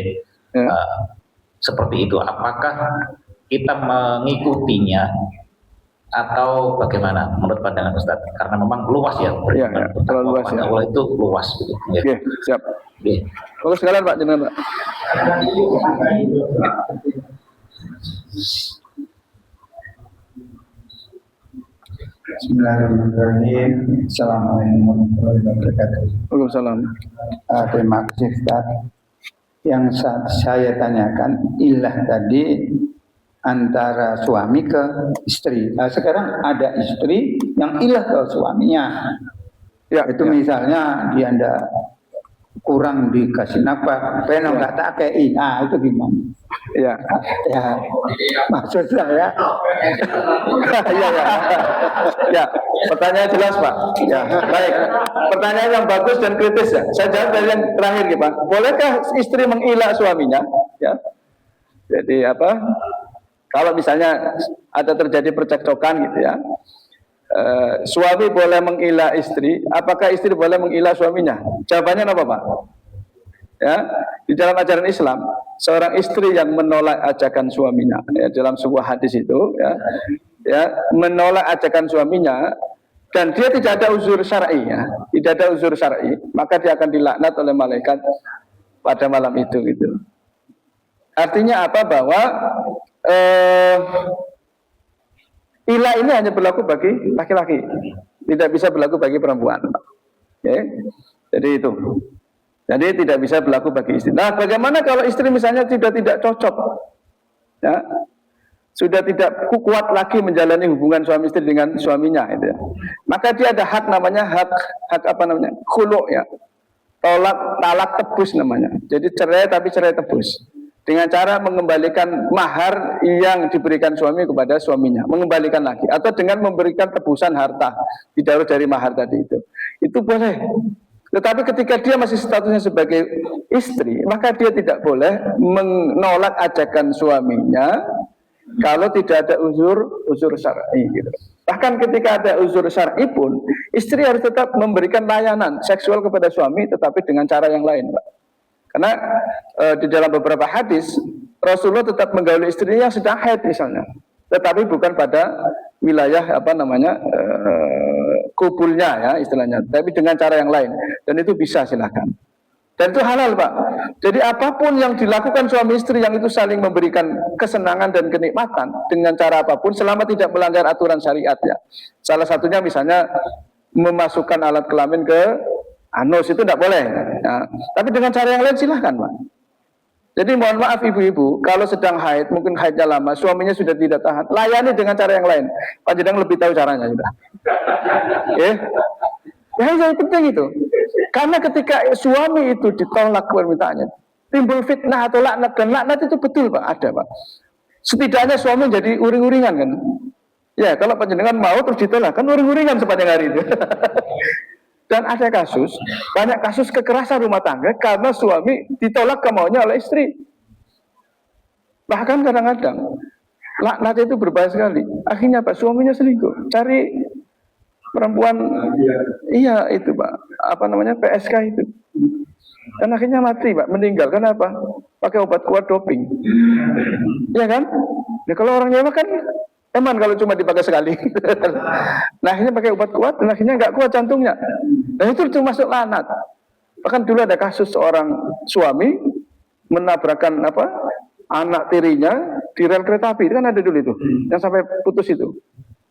Seperti itu, apakah kita mengikutinya atau bagaimana menurut pandangan Ustaz? Karena memang luas ya. Terlalu luas ya. Allah itu luas gitu. Oke, siap. Bagus sekalian Pak, jenengan Pak. Bismillahirrahmanirrahim. Assalamualaikum warahmatullahi wabarakatuh. Waalaikumsalam. Terima kasih Ustaz. Yang saya tanyakan ilah tadi antara suami ke istri. Sekarang ada istri yang ilah ke suaminya. Ya, itu misalnya dia ndak kurang dikasih nafkah, pengen nggak tak kei. Nah itu gimana? Ya, Ya, maksud saya. ya. Pertanyaan jelas Pak. Ya, baik. Pertanyaan yang bagus dan kritis ya. Saya jawab dari yang terakhir gitu Pak. Bolehkah istri mengilah suaminya? Ya. Jadi apa? Kalau misalnya ada terjadi percekcokan gitu ya. Suami boleh mengilah istri, apakah istri boleh mengilah suaminya? Jawabannya apa Pak? Ya, di dalam ajaran Islam, seorang istri yang menolak ajakan suaminya, ya, dalam sebuah hadis itu, ya, menolak ajakan suaminya, dan dia tidak ada uzur syar'i, ya, tidak ada uzur syar'i, maka dia akan dilaknat oleh malaikat pada malam itu, gitu. Artinya apa? Bahwa ilah ini hanya berlaku bagi laki-laki, tidak bisa berlaku bagi perempuan. Okay? Jadi itu. Jadi tidak bisa berlaku bagi istri. Nah, bagaimana kalau istri misalnya sudah tidak cocok, ya, sudah tidak kuat lagi menjalani hubungan suami istri dengan suaminya, itu ya. Maka dia ada hak namanya hak apa namanya, khulu ya, talak tebus namanya. Jadi cerai tapi cerai tebus. Dengan cara mengembalikan mahar yang diberikan suami kepada suaminya, mengembalikan lagi, atau dengan memberikan tebusan harta didahului dari mahar tadi itu boleh. Tetapi ketika dia masih statusnya sebagai istri, maka dia tidak boleh menolak ajakan suaminya kalau tidak ada uzur syar'i gitu. Bahkan ketika ada uzur syar'i pun, istri harus tetap memberikan layanan seksual kepada suami, tetapi dengan cara yang lain, Pak. Karena di dalam beberapa hadis Rasulullah tetap menggauli istrinya yang sedang haid misalnya, tetapi bukan pada wilayah apa namanya kubulnya ya istilahnya, tapi dengan cara yang lain, dan itu bisa silakan. Dan itu halal Pak. Jadi apapun yang dilakukan suami istri yang itu saling memberikan kesenangan dan kenikmatan dengan cara apapun, selama tidak melanggar aturan syariat ya. Salah satunya misalnya memasukkan alat kelamin ke anus, itu tidak boleh. Ya. Tapi dengan cara yang lain silahkan Pak. Jadi mohon maaf ibu-ibu, kalau sedang haid, mungkin haidnya lama, suaminya sudah tidak tahan, layani dengan cara yang lain. Panjenengan lebih tahu caranya sudah. Ya yang penting itu. Karena ketika suami itu ditolak permintaannya, timbul fitnah atau laknat, dan laknat itu betul Pak, ada Pak. Setidaknya suami jadi uring-uringan kan. Ya kalau panjenengan mau terus ditolak, kan uring-uringan sepanjang hari itu. Dan ada kasus, banyak kasus kekerasan rumah tangga karena suami ditolak kemauannya oleh istri. Bahkan kadang-kadang laknat itu berbahaya sekali. Akhirnya Pak, suaminya selingkuh, cari perempuan, iya itu Pak, apa namanya PSK itu. Dan akhirnya mati Pak, meninggal. Kenapa? Pakai obat kuat doping. Iya kan? Ya kalau orang Jawa kan eman kalau cuma dipakai sekali. Nah akhirnya pakai obat kuat, dan akhirnya nggak kuat jantungnya. Dan itu termasuk laknat. Bahkan dulu ada kasus seorang suami menabrakkan anak tirinya di rel kereta api, itu kan ada dulu itu, yang sampai putus itu.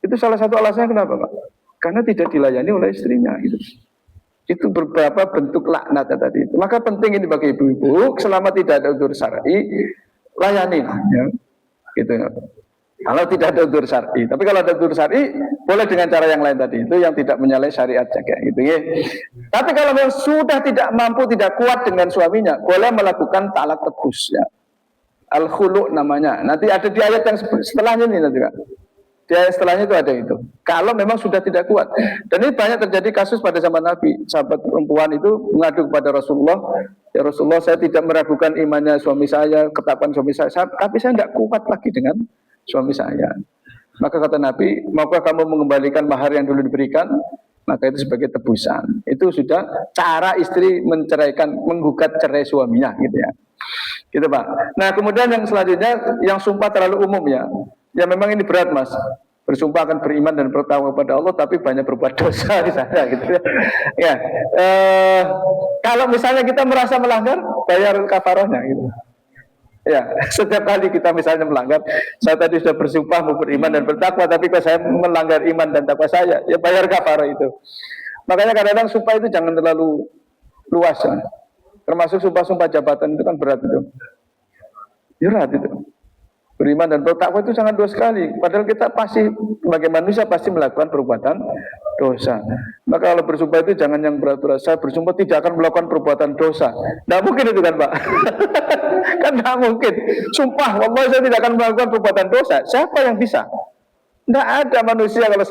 Itu salah satu alasannya kenapa Pak? Karena tidak dilayani oleh istrinya gitu. Itu beberapa bentuk laknat tadi itu. Maka penting ini bagi ibu-ibu, selama tidak ada uzur syar'i, layani ya. Gitu ya. Kalau tidak ada uzur syar'i, tapi kalau ada uzur syar'i boleh dengan cara yang lain tadi itu, yang tidak menyalahi syariat kayak gitu ya. Tapi kalau memang sudah tidak mampu, tidak kuat dengan suaminya, boleh melakukan talak tebus ya. Al-khulu namanya. Nanti ada di ayat yang setelahnya ini nanti Kak. Di ayat setelahnya itu ada itu. Kalau memang sudah tidak kuat. Dan ini banyak terjadi kasus pada zaman Nabi. Sahabat perempuan itu mengadu kepada Rasulullah, ya Rasulullah, saya tidak meragukan imannya suami saya, ketaatan suami saya, tapi saya tidak kuat lagi dengan suami saya. Maka kata Nabi, maukah kamu mengembalikan mahar yang dulu diberikan? Maka itu sebagai tebusan. Itu sudah cara istri menceraikan, menggugat cerai suaminya gitu ya. Gitu Pak. Nah kemudian yang selanjutnya, yang sumpah terlalu umum ya. Ya memang ini berat Mas. Bersumpah akan beriman dan bertakwa kepada Allah, tapi banyak berbuat dosa di sana gitu ya. Kalau misalnya kita merasa melanggar, bayar kafarahnya gitu. Ya, setiap kali kita misalnya melanggar, saya tadi sudah bersumpah mau beriman dan bertakwa, tapi kalau saya melanggar iman dan takwa saya, ya bayar kafarah itu. Makanya kadang-kadang sumpah itu jangan terlalu luas. Ya. Termasuk sumpah-sumpah jabatan itu kan berat itu. Berat itu. Beriman dan bertakwa itu sangat dosa sekali. Padahal kita pasti sebagai manusia pasti melakukan perbuatan dosa. Maka kalau bersumpah itu jangan yang berat-berat. Saya bersumpah tidak akan melakukan perbuatan dosa. Tidak mungkin itu kan Pak. Kan tidak mungkin. Sumpah, wallahi saya tidak akan melakukan perbuatan dosa. Siapa yang bisa? Tidak ada manusia kalau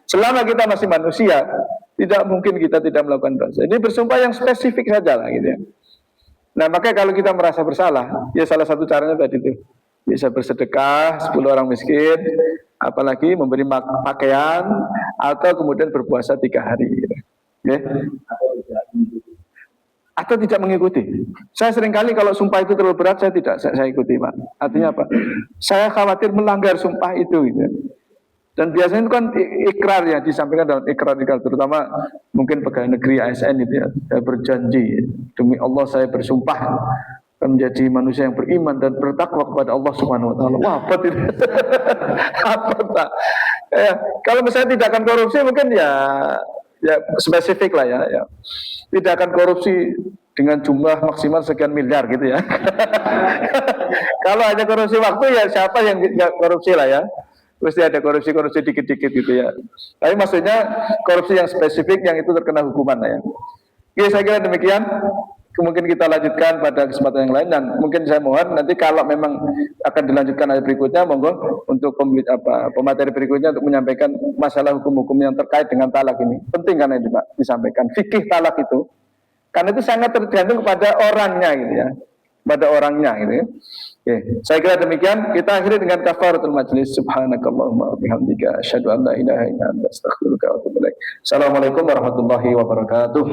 selama kita masih manusia, tidak mungkin kita tidak melakukan dosa. Ini bersumpah yang spesifik saja lah gitu ya. Nah makanya kalau kita merasa bersalah, ya salah satu caranya tadi itu. Bisa bersedekah 10 orang miskin, apalagi memberi pakaian, atau kemudian berpuasa 3 hari. Gitu. Okay? Atau tidak mengikuti. Saya seringkali kalau sumpah itu terlalu berat, saya tidak saya ikuti Pak. Artinya apa? Saya khawatir melanggar sumpah itu. Gitu. Dan biasanya itu kan ikrar ya, disampaikan dalam ikrar-ikrar, terutama mungkin pegawai negeri ASN itu ya. Saya berjanji, demi Allah saya bersumpah menjadi manusia yang beriman dan bertakwa kepada Allah Subhanahu wa taala. Wah, apa itu? Apa tak? Ya, kalau misalnya tidak akan korupsi mungkin ya spesifik lah ya. Tidak akan korupsi dengan jumlah maksimal sekian miliar gitu ya. Kalau hanya korupsi waktu ya siapa yang tidak korupsi lah ya. Mesti ada korupsi dikit-dikit gitu ya. Tapi maksudnya korupsi yang spesifik yang itu terkena hukuman lah ya. Oke, saya kira demikian. Mungkin kita lanjutkan pada kesempatan yang lain, dan mungkin saya mohon nanti kalau memang akan dilanjutkan ayat berikutnya, monggo untuk pemateri berikutnya untuk menyampaikan masalah hukum-hukum yang terkait dengan talak ini. Penting karena ini Pak disampaikan fikih talak itu, karena itu sangat tergantung kepada orangnya gitu ya, pada orangnya gitu ya. Oke, saya kira demikian. Kita akhiri dengan kafaratul majlis. Subhanakallahumma wa bihamdika asyhadu an la ilaha illa anta astaghfiruka wa atubu ilaik. Assalamualaikum warahmatullahi wabarakatuh.